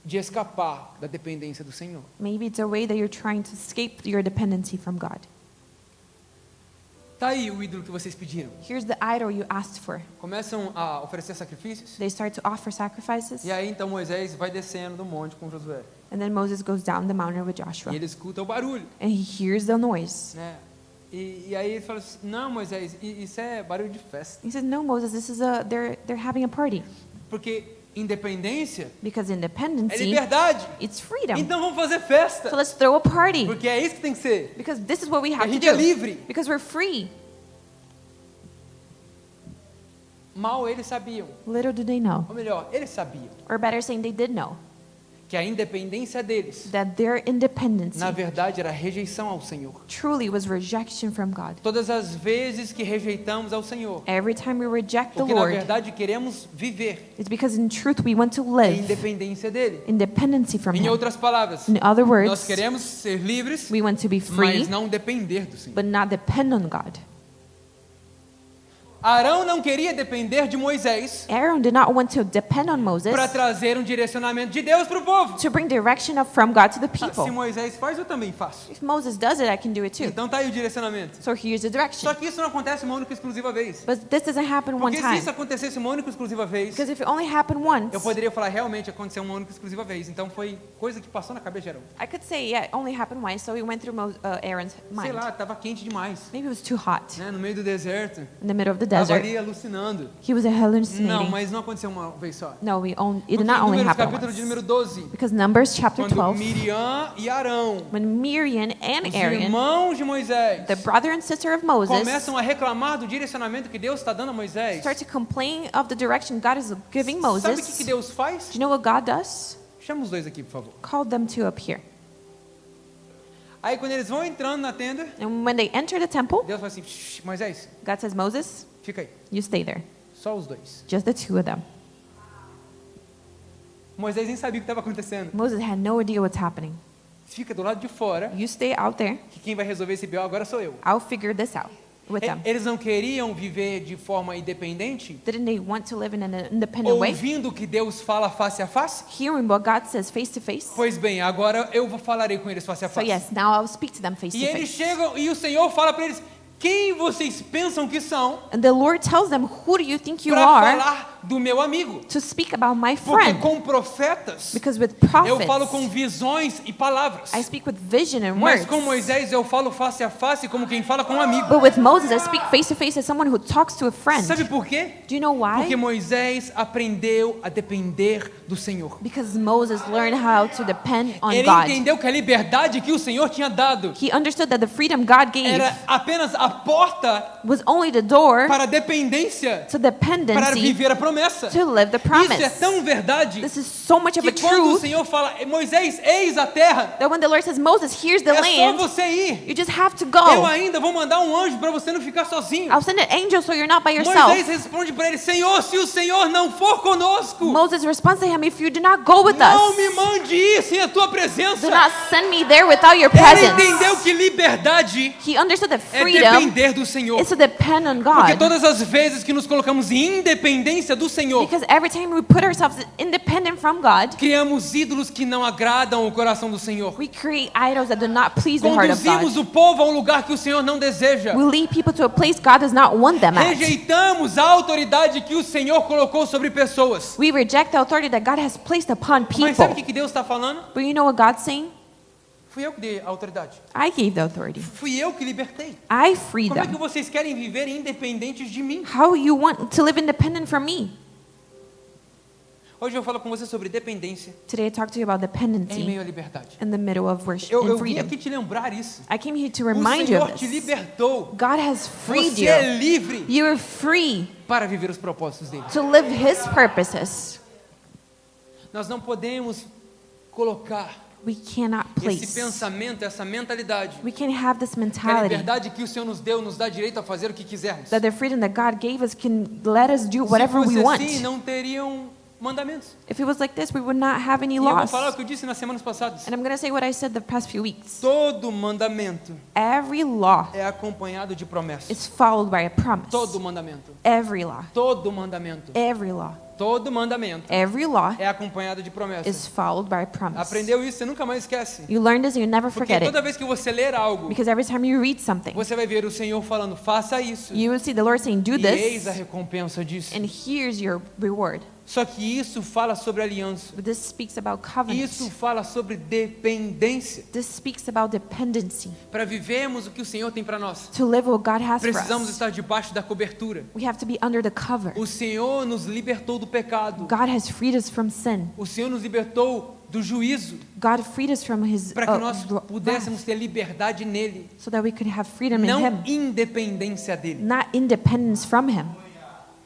S1: de escapar da dependência do Senhor.
S2: Maybe it's a way that you're trying to escape your dependency from God.
S1: Tá aí o ídolo que vocês pediram.
S2: Here's the idol you asked for.
S1: Começam a oferecer sacrifícios.
S2: They start to offer sacrifices.
S1: E aí então Moisés vai descendo do monte com Josué.
S2: And then Moses goes down the mountain with
S1: E
S2: Joshua.
S1: ele escuta o barulho,
S2: And he hears the noise.
S1: né? E aí ele fala assim, não, Moisés, isso é barulho de festa.
S2: He says, "No, Moses, this is they're having a party."
S1: Porque independência
S2: Because
S1: é
S2: independency,
S1: liberdade.
S2: it's freedom.
S1: Então vamos fazer festa.
S2: So let's throw a party.
S1: Porque é isso que tem que ser.
S2: Because this is what we
S1: A
S2: have to
S1: gente é
S2: do.
S1: livre.
S2: Because we're free.
S1: Mal eles sabiam.
S2: Little do they know.
S1: Ou melhor, eles sabiam
S2: Or better saying, they did know
S1: que a independência deles,
S2: that their independency
S1: na verdade, era rejeição ao Senhor.
S2: truly was rejection from God.
S1: Todas as vezes que rejeitamos ao Senhor,
S2: Every time we reject the
S1: porque na
S2: Lord,
S1: verdade queremos viver
S2: it's because in truth we want to
S1: a
S2: live
S1: independência dele.
S2: independency from
S1: Em
S2: Him.
S1: outras palavras,
S2: In other
S1: nós
S2: words,
S1: queremos ser livres,
S2: we want to be free,
S1: mas não depender do Senhor.
S2: but not depend on God.
S1: Arão não queria depender de Moisés
S2: Aaron did not want to depend on Moses
S1: para trazer um direcionamento de Deus para o povo.
S2: to bring direction from God to the
S1: Se
S2: people.
S1: Moisés faz, eu também faço.
S2: If Moses does it, I can do it too.
S1: Então tá aí o direcionamento.
S2: So here's the direction.
S1: Só que isso não acontece uma única e exclusiva vez.
S2: But this doesn't happen one
S1: Porque se
S2: time.
S1: isso acontecesse uma única e exclusiva vez,
S2: Because if it only happened once,
S1: eu poderia falar realmente aconteceu uma única e exclusiva vez. Então foi coisa que passou na cabeça de Arão.
S2: I could say, yeah, it only happened once, so it went through Aaron's
S1: Sei
S2: mind.
S1: lá, estava quente demais,
S2: Maybe it was too hot
S1: né? No meio do deserto.
S2: in the middle of the
S1: Estava
S2: desert.
S1: ali alucinando.
S2: He was
S1: Não,
S2: hallucinating.
S1: mas não aconteceu uma vez só.
S2: No, it
S1: Porque
S2: did
S1: em
S2: not only
S1: Números
S2: happen
S1: capítulo de
S2: once.
S1: número 12,
S2: Because Numbers chapter
S1: quando
S2: 12,
S1: Miriam e Arão,
S2: when Miriam and
S1: os
S2: Aaron,
S1: irmãos de Moisés,
S2: the brother and sister of Moses,
S1: começam a reclamar do direcionamento que Deus está dando a Moisés.
S2: start to complain of the direction God is giving
S1: Sabe o que
S2: Moses,
S1: Deus faz?
S2: do you know what God does?
S1: Chama os dois aqui, por favor.
S2: Call them to up here.
S1: Aí quando eles vão entrando na tenda,
S2: And when they enter the temple,
S1: Deus fala assim, "Shh, Moisés,
S2: God says, Moses,
S1: fica aí,
S2: you stay there.
S1: só os dois.
S2: Just the two of them.
S1: Moisés nem sabia o que estava acontecendo.
S2: Moses had no idea what's happening.
S1: Fica do lado de fora,
S2: You stay out there.
S1: que quem vai resolver esse BO agora sou eu.
S2: I'll figure this out with them.
S1: Eles não queriam viver de forma independente,
S2: Didn't they want to live in an independent way?
S1: ouvindo o que Deus fala face a face?
S2: Hearing what God says face to face?
S1: Pois bem, agora eu falarei com eles face a
S2: So
S1: face.
S2: yes, now I'll speak to them face
S1: E
S2: to
S1: eles
S2: face.
S1: chegam e o Senhor fala para eles: quem vocês pensam que são
S2: And the Lord tells them, who do you think you
S1: para
S2: are
S1: falar do meu amigo?
S2: to speak about my
S1: Porque
S2: friend?
S1: com profetas
S2: Because with
S1: eu falo com
S2: prophets,
S1: visões e palavras.
S2: I speak with vision and
S1: Mas
S2: words.
S1: com Moisés eu falo face a face como quem fala com um amigo.
S2: But with Moses, I speak face to face as someone who talks to a friend.
S1: Sabe por quê?
S2: Do you know
S1: Porque
S2: why?
S1: Moisés aprendeu a depender do Senhor.
S2: Because Moses learned how to depend on
S1: Ele
S2: God.
S1: entendeu que a liberdade que o Senhor tinha dado
S2: He understood that the freedom God gave
S1: era apenas a porta
S2: was only the door
S1: para a dependência,
S2: to
S1: para
S2: dependency
S1: viver a promessa. promessa.
S2: to live the
S1: Isso é
S2: promise.
S1: tão verdade
S2: This is so much of a
S1: que quando o
S2: truth
S1: Senhor fala, Moisés, eis a terra,
S2: that when the Lord says, Moses, here's the
S1: é só
S2: land,
S1: você ir.
S2: you just have to
S1: Eu
S2: go.
S1: ainda vou mandar um anjo para você não ficar sozinho.
S2: I'll send an angel so you're not by yourself.
S1: Moisés responde para ele, Senhor, se o Senhor não for conosco,
S2: Moses responds to him, if you do not go with
S1: não
S2: us,
S1: me mande ir sem a tua presença.
S2: do not send me there without your
S1: Ele
S2: presence.
S1: entendeu que liberdade
S2: He understood that
S1: é
S2: freedom
S1: depender do Senhor.
S2: is to depend on
S1: Porque
S2: God.
S1: todas as vezes que nos colocamos em independência do Senhor,
S2: Because every time we put ourselves independent from God,
S1: criamos ídolos que não agradam o coração do Senhor.
S2: we create idols that do not please the heart of
S1: Conduzimos
S2: God.
S1: o povo a um lugar que o Senhor não deseja.
S2: We lead people to a place God does not want them at.
S1: Rejeitamos a autoridade que o Senhor colocou sobre pessoas.
S2: We reject the authority that God has placed upon
S1: Mas sabe o
S2: people.
S1: que Deus está falando?
S2: But you know what God's saying?
S1: Fui eu que dei a autoridade.
S2: I gave the authority.
S1: Fui eu que libertei.
S2: I freed
S1: Como é que
S2: them.
S1: vocês querem viver independentes de mim?
S2: How you want to live independent from me?
S1: Hoje eu falo com você sobre dependência
S2: Today I talk to you about
S1: em
S2: dependency
S1: meio à liberdade.
S2: in the middle of worship
S1: Eu
S2: and
S1: vim
S2: freedom.
S1: aqui te lembrar isso.
S2: I came here to
S1: O
S2: remind you
S1: Senhor
S2: of
S1: te
S2: this.
S1: libertou.
S2: God has freed
S1: Você é
S2: you.
S1: livre
S2: You're free
S1: para viver os propósitos dele.
S2: to live His purposes.
S1: Nós não podemos colocar
S2: We cannot
S1: esse
S2: place.
S1: pensamento, essa mentalidade.
S2: We can have this
S1: Que a
S2: mentality
S1: liberdade que o Senhor nos deu nos dá direito a fazer o que quisermos.
S2: that the freedom that God gave us can let us do
S1: Se
S2: whatever we
S1: fosse
S2: want.
S1: assim, não teriam mandamentos.
S2: If it was like this, we would not have any
S1: E eu vou
S2: laws.
S1: falar o que eu disse nas semanas passadas.
S2: And I'm going to say what I said the past few weeks.
S1: Todo mandamento
S2: Every law
S1: é acompanhado de promessas.
S2: is followed by a promise.
S1: Todo mandamento.
S2: Every law.
S1: Todo mandamento.
S2: Every law.
S1: Todo mandamento
S2: Every law
S1: é acompanhado de promessas.
S2: is followed by a promise.
S1: Aprendeu isso, você nunca mais esquece.
S2: You learn this and you never
S1: Porque
S2: forget
S1: toda
S2: it.
S1: vez que você ler algo,
S2: Because every time you read something,
S1: você vai ver o Senhor falando, faça isso.
S2: you will see the Lord saying, do
S1: E eis a
S2: this,
S1: recompensa disso.
S2: and here's your reward.
S1: Só que isso fala sobre aliança.
S2: But this speaks about covenant.
S1: Isso fala sobre dependência.
S2: This speaks about dependency.
S1: Para vivermos o que o Senhor tem para nós,
S2: To live what God has for
S1: precisamos
S2: us,
S1: estar debaixo da cobertura.
S2: we have to be under the cover.
S1: O Senhor nos libertou do pecado.
S2: God has freed us from sin.
S1: O Senhor nos libertou do juízo,
S2: God freed us from His
S1: para que nós
S2: wrath,
S1: pudéssemos ter liberdade nele,
S2: so that we could have freedom in
S1: não
S2: Him,
S1: independência dele.
S2: not independence from Him.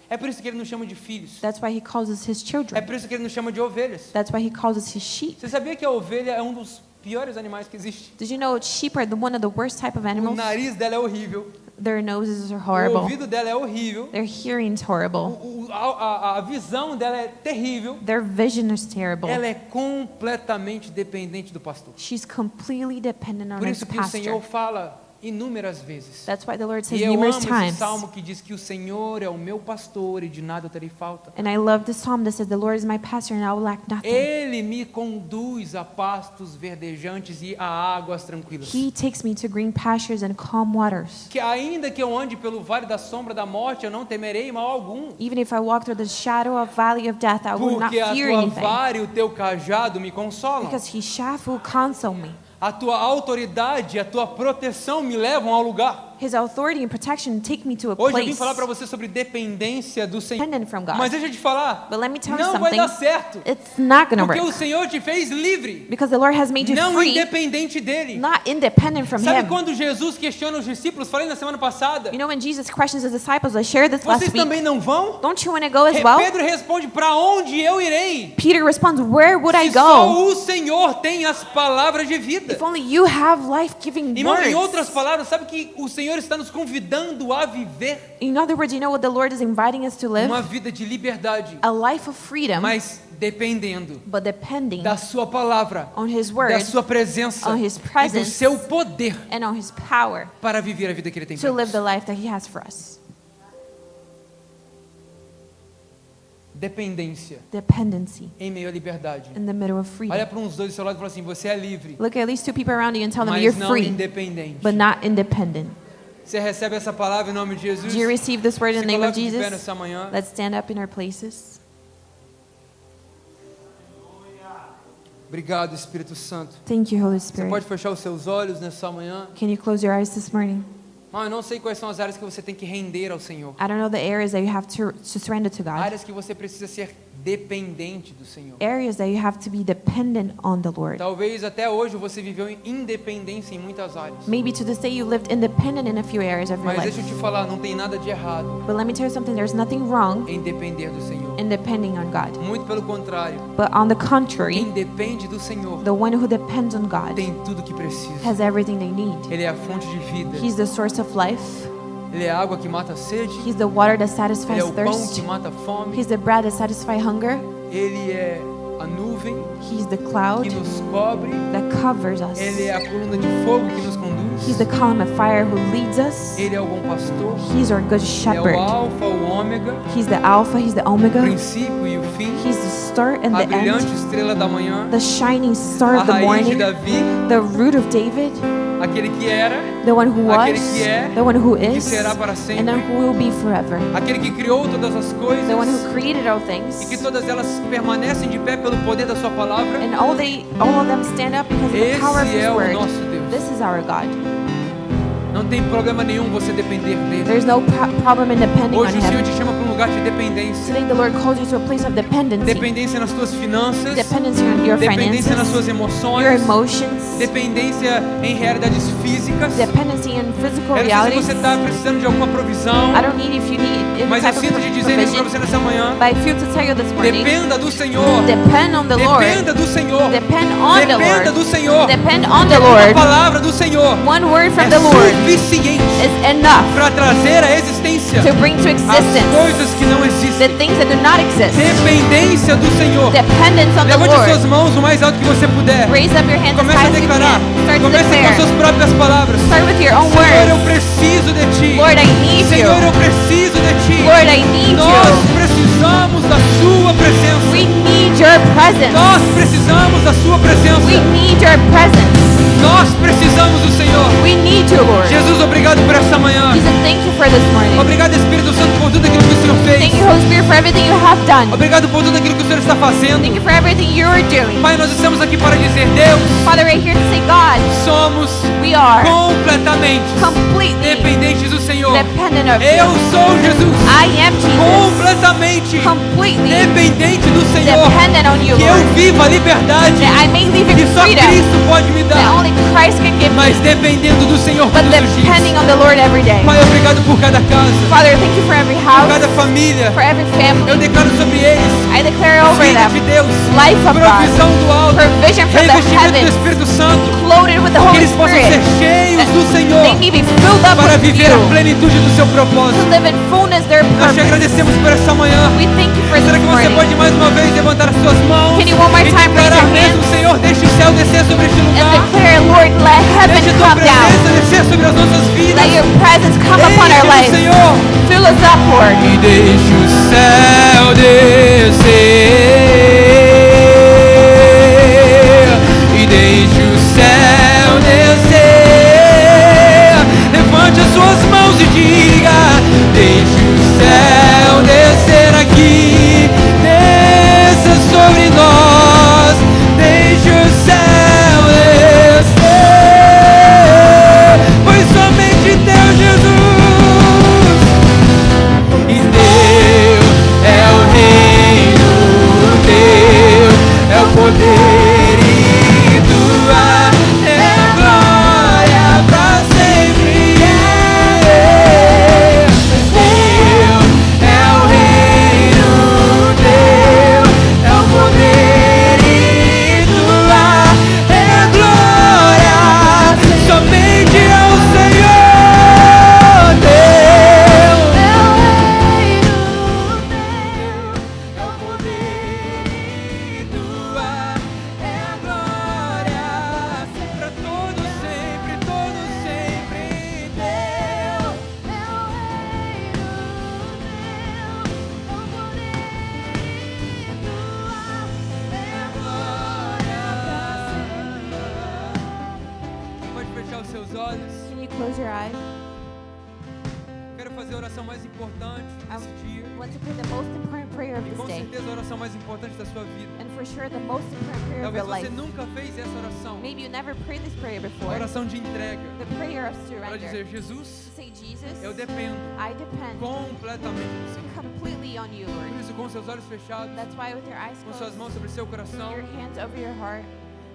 S1: É por isso que ele nos chama de filhos.
S2: That's why He calls us His
S1: É
S2: children.
S1: por isso que ele nos chama de ovelhas.
S2: That's why He calls us His sheep.
S1: Você sabia que a ovelha é um dos piores animais que existe?
S2: Did you know sheep are one of the worst type of
S1: O
S2: animals?
S1: nariz dela é horrível.
S2: Their noses are
S1: O
S2: horrible.
S1: ouvido dela é horrível.
S2: Their hearing's horrible.
S1: A visão dela é terrível.
S2: Their vision is terrible.
S1: Ela é completamente dependente do pastor.
S2: She's completely dependent on
S1: Por
S2: her
S1: isso que o Senhor
S2: pastor.
S1: fala inúmeras vezes.
S2: That's why the Lord says
S1: E eu amo
S2: numerous
S1: esse
S2: times.
S1: salmo que diz que o Senhor é o meu pastor e de nada eu terei falta.
S2: And I love the psalm that says, "The Lord is my pastor, and I will lack nothing."
S1: Ele me conduz a pastos verdejantes e a águas tranquilas.
S2: He takes me to green pastures and calm waters.
S1: Que ainda que eu ande pelo vale da sombra da morte, eu não temerei mal algum.
S2: Even if I walk through the shadow of valley of death, I will not
S1: Porque a
S2: fear
S1: tua
S2: anything,
S1: vara e o teu cajado me consolam.
S2: because His staff will console me.
S1: A tua autoridade, a tua proteção me levam ao lugar.
S2: His authority and protection take me to a
S1: Hoje eu vim
S2: place
S1: falar para você sobre dependência do Senhor.
S2: dependent from God.
S1: Mas deixa eu te falar,
S2: But let me tell you
S1: não vai
S2: something.
S1: dar certo.
S2: It's not going to
S1: Porque o
S2: work,
S1: Senhor te fez livre,
S2: because the Lord has made you
S1: não
S2: free,
S1: independente dele.
S2: not independent from
S1: Sabe
S2: Him.
S1: quando Jesus questiona os discípulos? Falei na semana passada.
S2: You know when Jesus questions His disciples, I shared this
S1: Vocês
S2: last week.
S1: também não vão?
S2: Don't you want to go as well?
S1: Pedro responde, para onde eu irei?
S2: Peter responds, "Where would I
S1: Se só
S2: go?
S1: o Senhor tem as palavras de vida.
S2: If only you have life-giving
S1: Irmão, em
S2: words."
S1: outras palavras, sabe que o Senhor está nos convidando a viver
S2: In other words, you know what the Lord is inviting us to live?
S1: uma vida de liberdade,
S2: A life of freedom,
S1: mas dependendo
S2: but depending
S1: da sua palavra,
S2: on His
S1: da
S2: word
S1: sua presença
S2: on His
S1: e do
S2: presence,
S1: seu poder
S2: and on His power
S1: para viver a vida que Ele tem
S2: to
S1: para
S2: live
S1: nós.
S2: the life that He has for us.
S1: Dependência
S2: Dependency
S1: em meio à liberdade.
S2: in the middle of freedom.
S1: Olha para uns dois do seu lado e fala assim, você é livre,
S2: Look at least two people around you and tell them
S1: mas
S2: you're
S1: não
S2: free,
S1: independente.
S2: but not independent.
S1: Você recebe essa palavra em nome de Jesus?
S2: Do you receive this word in
S1: Se
S2: the name of
S1: coloque de pé
S2: Jesus?
S1: nessa manhã.
S2: Let's stand up in our places.
S1: Obrigado, Espírito Santo.
S2: Thank you, Holy
S1: Você
S2: Spirit.
S1: pode fechar os seus olhos nessa manhã.
S2: Can you close your eyes this morning?
S1: Mas eu não sei quais são as áreas que você tem que render ao Senhor.
S2: I don't know the areas that you have to surrender to God.
S1: Áreas que você precisa ser dependente do Senhor.
S2: Areas that you have to be dependent on the Lord.
S1: Talvez até hoje você viveu em independência em muitas áreas.
S2: Maybe to this day you lived independent in a few areas of your
S1: Mas
S2: life.
S1: deixa eu te falar, não tem nada de errado
S2: But let me tell you something, there's nothing wrong
S1: em depender do Senhor.
S2: in depending on God.
S1: Muito pelo contrário,
S2: But on the contrary,
S1: quem depende do Senhor
S2: the one who depends on God
S1: tem tudo que precisa.
S2: has everything they need.
S1: Ele é a fonte de vida.
S2: He's the source of life.
S1: Ele é a água que mata a sede.
S2: He's the water that
S1: Ele
S2: satisfies
S1: é o pão
S2: thirst.
S1: que mata a fome.
S2: He's the bread that satisfies hunger.
S1: Ele é a nuvem
S2: He's the cloud
S1: que nos cobre.
S2: that covers us.
S1: Ele é a coluna de fogo que nos conduz.
S2: He's the column of fire who leads us.
S1: Ele é o bom pastor.
S2: He's our good
S1: É o
S2: shepherd.
S1: alfa, o ômega,
S2: He's the Alpha, He's the
S1: o
S2: Omega.
S1: princípio e o fim.
S2: He's the start and
S1: A
S2: the
S1: brilhante
S2: end.
S1: estrela da manhã.
S2: The shining star
S1: A
S2: of the
S1: raiz de
S2: morning.
S1: Davi.
S2: The root of David.
S1: Aquele que era,
S2: The one who
S1: aquele
S2: was.
S1: que é,
S2: The one who
S1: que
S2: is.
S1: será para
S2: And
S1: sempre.
S2: then who will be forever.
S1: Aquele que criou todas as coisas.
S2: The one who created all
S1: E
S2: things.
S1: que todas elas permanecem de pé pelo poder da sua palavra.
S2: And all of them stand up because of the power of
S1: Esse
S2: His
S1: é o
S2: word.
S1: nosso Deus.
S2: This is our God.
S1: Não tem problema nenhum você depender dele.
S2: There's no problem in depending on
S1: Hoje o Senhor
S2: Him.
S1: te chama para um lugar de dependência.
S2: Today the Lord calls you to a place of dependency.
S1: Dependência nas tuas finanças.
S2: Dependency on your
S1: Dependência nas
S2: finances,
S1: suas emoções.
S2: your emotions,
S1: Dependência em realidades físicas.
S2: dependency in physical
S1: Eu não sei se
S2: realities.
S1: você está precisando de alguma provisão.
S2: I don't need if you need any
S1: Mas eu
S2: type
S1: sinto
S2: of
S1: de dizer isso para
S2: provision,
S1: você nessa manhã.
S2: but I feel to tell you this morning,
S1: Dependa do Senhor.
S2: depend on the Lord.
S1: Dependa do Senhor.
S2: Depend on the
S1: Dependa
S2: Lord.
S1: do Senhor.
S2: Depend on the
S1: A
S2: Lord.
S1: palavra do Senhor
S2: One word from
S1: é
S2: the Lord
S1: suficiente
S2: is enough
S1: para trazer à existência
S2: to bring to
S1: as
S2: existence
S1: coisas que não
S2: the
S1: existem.
S2: things that do not exist.
S1: Dependência do Senhor.
S2: Dependence on the
S1: Levante as suas
S2: Lord.
S1: mãos o mais alto que você puder.
S2: Raise up your hands as
S1: Comece
S2: high
S1: a
S2: as you
S1: declarar.
S2: can. Start to
S1: Comece com as
S2: declare.
S1: suas próprias palavras.
S2: Start with your own
S1: Senhor, eu
S2: words.
S1: preciso de Ti.
S2: Lord, I need
S1: Senhor,
S2: you.
S1: eu preciso de Ti.
S2: Lord, I need
S1: Nós
S2: you.
S1: precisamos da Sua presença.
S2: We need your presence.
S1: Nós precisamos da Sua presença.
S2: We need your presence.
S1: Nós precisamos do Senhor.
S2: We need you, Lord.
S1: Jesus, obrigado por esta manhã.
S2: Jesus, thank you for this morning.
S1: Obrigado, Espírito Santo, por tudo aquilo que o Senhor
S2: Thank
S1: fez.
S2: you, Holy Spirit, for everything you have done.
S1: Obrigado por tudo aquilo que o Senhor está fazendo.
S2: Thank you for everything you are doing.
S1: Pai, nós estamos aqui para dizer, Deus,
S2: Father, we're here to say, God,
S1: somos
S2: we are
S1: completamente
S2: completely
S1: dependentes do Senhor.
S2: dependent of
S1: Eu
S2: you.
S1: sou Jesus,
S2: I am Jesus,
S1: completamente
S2: completely
S1: dependente do Senhor.
S2: dependent on you,
S1: Que eu
S2: Lord.
S1: viva a liberdade
S2: That I may live in
S1: que só
S2: freedom
S1: Cristo pode me
S2: that
S1: dar,
S2: only Christ can give
S1: mas
S2: me,
S1: dependendo do Senhor
S2: but
S1: todos os dias.
S2: depending on the Lord every day.
S1: Pai, obrigado por cada casa,
S2: Father, thank you for every
S1: por
S2: house,
S1: cada família.
S2: for every
S1: Eu
S2: family.
S1: declaro sobre eles
S2: I declare over
S1: vida
S2: them
S1: de Deus,
S2: life of God,
S1: provisão do alto,
S2: provision from the
S1: revestimento do
S2: heavens,
S1: Espírito Santo,
S2: loaded with the
S1: que
S2: Holy
S1: eles possam ser
S2: Spirit.
S1: cheios do Senhor
S2: They may be filled up
S1: para
S2: with
S1: viver a
S2: you,
S1: plenitude do seu
S2: to
S1: propósito.
S2: live in fullness their
S1: Nós te
S2: purpose.
S1: agradecemos por essa manhã.
S2: We thank you for
S1: Será
S2: this
S1: que você
S2: morning.
S1: pode mais uma vez levantar as suas mãos
S2: Can you one more
S1: e
S2: time raise
S1: declarar
S2: your
S1: mesmo,
S2: hands?
S1: Senhor, deixe o céu descer sobre este
S2: And
S1: lugar,
S2: declare, Lord, let heaven
S1: deixe a tua
S2: come down.
S1: presença descer sobre as nossas vidas.
S2: Let your presence come upon our
S1: Enche-nos,
S2: lives.
S1: Senhor,
S2: Fill us up, Lord.
S1: e deixe o céu descer, e deixe o céu descer. Levante as suas mãos e diga: deixe o céu descer aqui, desça sobre nós, deixe o céu descer, pois somente Deus, Jesus, e Deus é o reino, Deus é o poder e tua é a glória para sempre. Deus é o reino, Deus é o poder e tua é a glória, somente ao Senhor. Deus é o reino, Deus é o poder e tua é a glória para todo sempre, todo sempre. Deus é o reino, Deus é o poder e tua é a glória. Pode fechar os seus olhos.
S2: Can you close your eyes?
S1: Quero fazer a oração mais importante desse dia.
S2: I want to pray the most important prayer of
S1: E
S2: this
S1: com
S2: day.
S1: certeza a oração mais importante da sua vida.
S2: And for sure, the most important prayer of
S1: Talvez
S2: your
S1: você
S2: life.
S1: nunca fez essa oração.
S2: Maybe you never prayed this prayer
S1: A
S2: before.
S1: oração de entrega.
S2: The prayer of
S1: Para
S2: surrender.
S1: dizer, Jesus,
S2: To say, Jesus,
S1: eu dependo
S2: I depend
S1: completamente do Senhor.
S2: completely on you,
S1: Por
S2: Lord.
S1: isso, com seus olhos fechados,
S2: That's why with your eyes
S1: com suas
S2: closed,
S1: mãos sobre seu coração,
S2: your hands over your heart,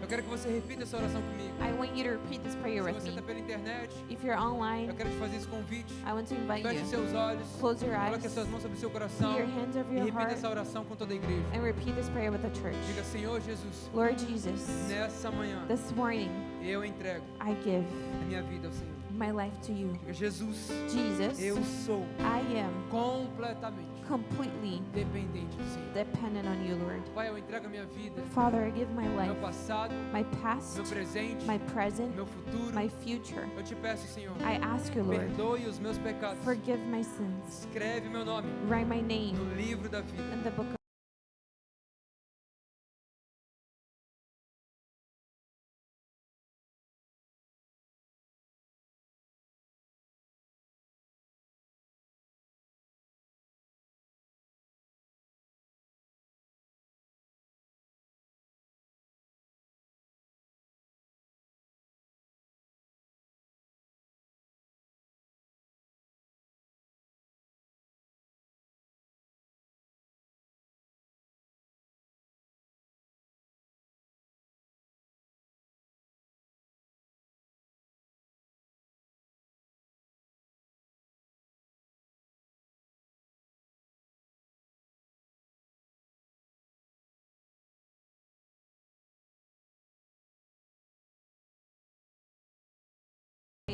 S1: eu quero que você repita essa oração comigo.
S2: I want you to repeat this prayer
S1: Se
S2: with
S1: você
S2: me.
S1: está pela internet,
S2: If you're online,
S1: eu quero te fazer esse convite.
S2: I want to invite
S1: Feche
S2: you.
S1: seus olhos,
S2: Close your eyes.
S1: coloque as suas mãos sobre seu
S2: Put
S1: coração
S2: your hands over
S1: e
S2: your
S1: repita
S2: heart
S1: essa oração com toda a igreja.
S2: and repeat this prayer with the church.
S1: Diga, Senhor Jesus,
S2: Lord Jesus,
S1: nessa manhã
S2: this morning
S1: eu entrego
S2: I give
S1: a minha vida ao Senhor.
S2: my life to you.
S1: Diga, Jesus,
S2: Jesus,
S1: eu sou
S2: I am
S1: completamente
S2: completely
S1: dependente do Senhor.
S2: dependent on you, Lord.
S1: Pai, eu entrego a minha vida,
S2: Father, I give my
S1: meu
S2: life,
S1: passado,
S2: my past,
S1: meu presente,
S2: my present,
S1: meu futuro.
S2: my future.
S1: Eu te peço, Senhor,
S2: I ask you, Lord,
S1: perdoe os meus pecados.
S2: forgive my sins.
S1: Escreve meu nome
S2: Write my name
S1: no livro da vida.
S2: in the book of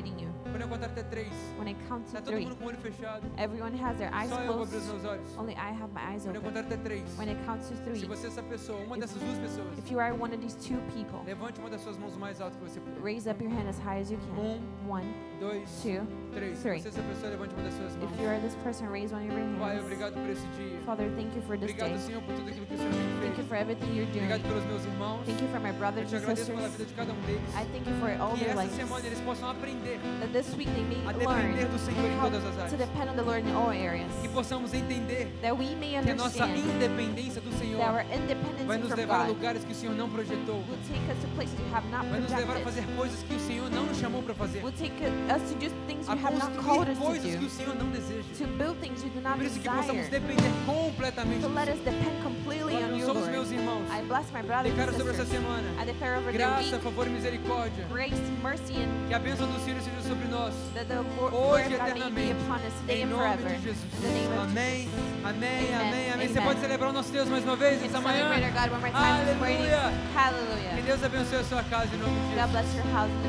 S2: you.
S1: Quando eu contar até 3,
S2: When I count to
S1: tá todo
S2: 3,
S1: mundo com o olho fechado.
S2: everyone has their eyes
S1: Só eu vou abrir os
S2: closed.
S1: meus olhos.
S2: Only I have my eyes
S1: Quando eu
S2: open.
S1: contar até 3,
S2: When I count to
S1: se
S2: 3,
S1: você é essa pessoa, uma dessas duas pessoas,
S2: if you are one of these two people,
S1: levante uma das suas mãos o mais alto que você puder.
S2: raise up your hand as high as you can. 1,
S1: 2,
S2: 2,
S1: 3. Se
S2: 3.
S1: você é essa pessoa, levante uma das suas mãos.
S2: If you are this person, raise one of your
S1: Pai,
S2: hands.
S1: obrigado por esse dia.
S2: Father, thank you for this day.
S1: Obrigado, Senhor, por tudo aquilo que o Senhor tem
S2: Thank you
S1: feito.
S2: for everything you're
S1: Obrigado
S2: doing.
S1: pelos meus irmãos.
S2: Thank you for my
S1: Eu
S2: brothers
S1: te
S2: and
S1: agradeço pela vida
S2: sisters.
S1: de cada deles.
S2: I thank you for all
S1: Que
S2: their
S1: essa
S2: lives.
S1: semana eles possam aprender
S2: That this week they may
S1: a depender
S2: learn
S1: do Senhor em
S2: how
S1: todas as
S2: to
S1: áreas.
S2: depend on the Lord in all areas.
S1: Que possamos entender
S2: That we may
S1: que a nossa
S2: understand
S1: independência do Senhor
S2: that our
S1: vai
S2: independence
S1: nos
S2: from
S1: levar a
S2: God
S1: lugares que o Senhor não projetou.
S2: will take us to places you have not
S1: Vai nos levar a
S2: projected.
S1: fazer coisas que o Senhor não nos chamou para fazer.
S2: Will take us to do things
S1: A
S2: you have not called
S1: construir
S2: us to
S1: coisas que
S2: do.
S1: o Senhor não deseja.
S2: To build things you do not
S1: Por isso que possamos
S2: desire.
S1: depender completamente
S2: So
S1: do
S2: let us
S1: Senhor.
S2: depend completely
S1: Eu
S2: on you,
S1: abençoo os
S2: Lord.
S1: meus irmãos.
S2: I bless my brothers
S1: Declaro
S2: and
S1: sobre essa
S2: sisters.
S1: semana
S2: I declare over the
S1: graça,
S2: week,
S1: favor e misericórdia.
S2: grace, mercy, and
S1: Que a bênção do Senhor seja sobre nós.
S2: that the Lord
S1: Hoje e
S2: God may be
S1: eternamente.
S2: upon us today
S1: Em
S2: and
S1: nome
S2: forever.
S1: de Jesus.
S2: In the name of
S1: Amém, amém, amém, amém. Você
S2: Amen.
S1: pode celebrar o nosso Deus mais uma vez
S2: Jesus.
S1: essa
S2: And
S1: manhã?
S2: celebrate our God one more time this morning.
S1: Aleluia. Que
S2: Hallelujah.
S1: Deus abençoe a sua casa em nome de
S2: God
S1: Jesus.
S2: bless your house.